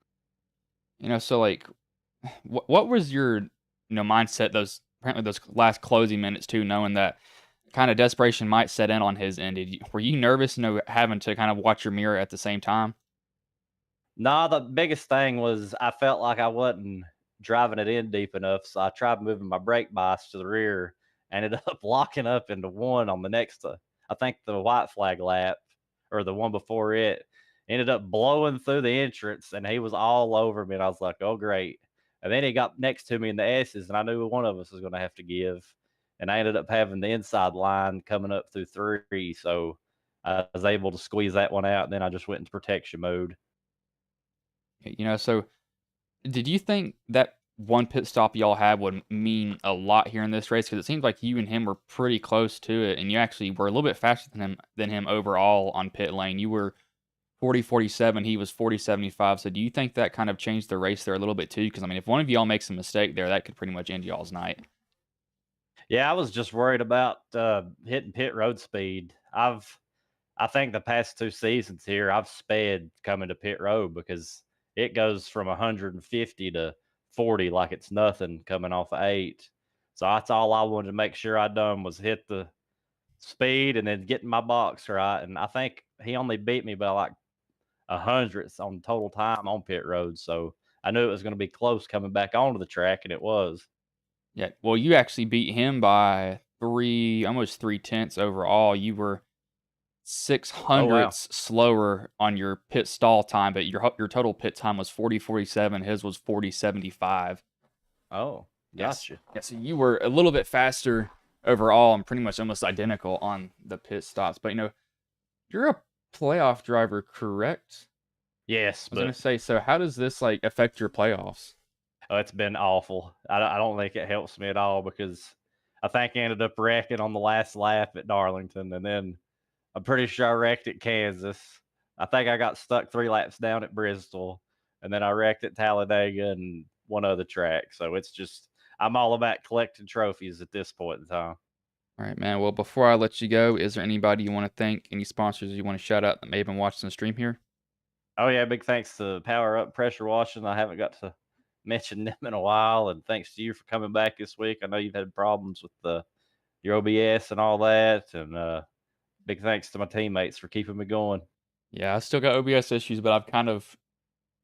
So like, what was your mindset those last closing minutes too, knowing that kind of desperation might set in on his end? Were you nervous, having to kind of watch your mirror at the same time? Nah, the biggest thing was I felt like I wasn't driving it in deep enough, so I tried moving my brake bias to the rear, ended up locking up into one on the next, I think the white flag lap or the one before it, ended up blowing through the entrance, and he was all over me, and I was like, oh, great. And then he got next to me in the S's, and I knew one of us was going to have to give, and I ended up having the inside line coming up through three, so I was able to squeeze that one out, and then I just went into protection mode. So did you think that one pit stop y'all had would mean a lot here in this race? Because it seems like you and him were pretty close to it, and you actually were a little bit faster than him overall on pit lane. You were 40-47, he was 40-75. So do you think that kind of changed the race there a little bit too? Because I mean, if one of y'all makes a mistake there, that could pretty much end y'all's night. Yeah, I was just worried about hitting pit road speed. I think the past two seasons here, I've sped coming to pit road because it goes from 150 to 40 like it's nothing coming off of 8. So that's all I wanted to make sure I done was hit the speed and then getting my box right. And I think he only beat me by like a hundredth on total time on pit road. So I knew it was going to be close coming back onto the track, and it was. Yeah. Well, you actually beat him by almost 3/10 overall. You were 6 Oh wow. hundredths slower on your pit stall time, but your total pit time was 40:47. His was 40:75. Oh, Yes. gotcha. Yeah, so you were a little bit faster overall and pretty much almost identical on the pit stops. But you're a playoff driver, correct? Yes, I was gonna but say, so how does this like affect your playoffs? it's been awful. I don't think it helps me at all because I think I ended up wrecking on the last lap at Darlington, and then I'm pretty sure I wrecked at Kansas. I think I got stuck 3 laps down at Bristol, and then I wrecked at Talladega and one other track. So it's just I'm all about collecting trophies at this point in time. All right, man. Well, before I let you go, is there anybody you want to thank, any sponsors you want to shout out that may have been watching the stream here? Oh yeah, big thanks to Power Up Pressure Washing. I haven't got to mention them in a while, and thanks to you for coming back this week. I know you've had problems with your OBS and all that, and big thanks to my teammates for keeping me going. Yeah, I still got OBS issues, but I've kind of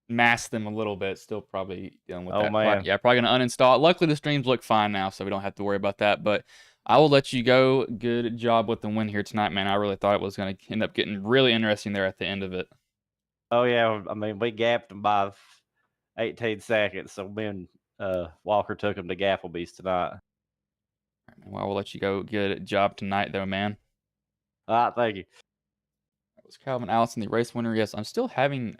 masked them a little bit. Still probably dealing with Oh that. man. Yeah, probably gonna uninstall it. Luckily, the streams look fine now, so we don't have to worry about that. But I will let you go. Good job with the win here tonight, man. I really thought it was gonna end up getting really interesting there at the end of it. Oh yeah, I mean we gapped them by 18 seconds, so me and Walker took them to Gapplebee's tonight. All right, man. Well, I will let you go. Good job tonight, though, man. All right, thank you. That was Calvin Allison, the race winner. Yes, I'm still having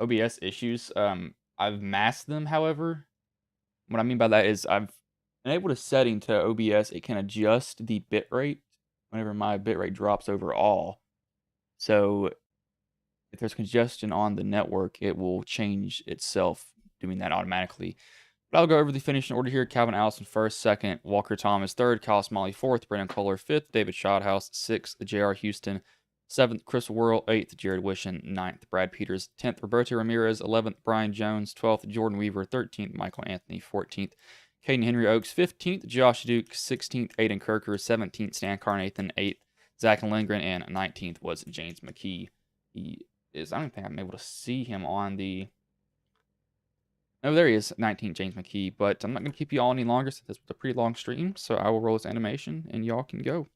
OBS issues. I've masked them, however. What I mean by that is I've enabled a setting to OBS. It can adjust the bitrate whenever my bitrate drops overall. So if there's congestion on the network, it will change itself doing that automatically. But I'll go over the finishing order here. Calvin Allison first, second, Walker Thomas third, Kyle Smalley fourth, Brandon Kohler fifth, David Shothouse sixth, J.R. Houston seventh, Chris Worrell eighth, Jared Wishon ninth, Brad Peters 10th, Roberto Ramirez 11th, Brian Jones 12th, Jordan Weaver 13th, Michael Anthony 14th, Caden Henry Oaks 15th, Josh Duke 16th, Aiden Kirker 17th, Stan Carnathan 8th, Zach Lindgren, and 19th was James McKee. I don't think I'm able to see him on the... Oh, there he is, 19, James McKee. But I'm not going to keep you all any longer since this was a pretty long stream, so I will roll this animation, and y'all can go.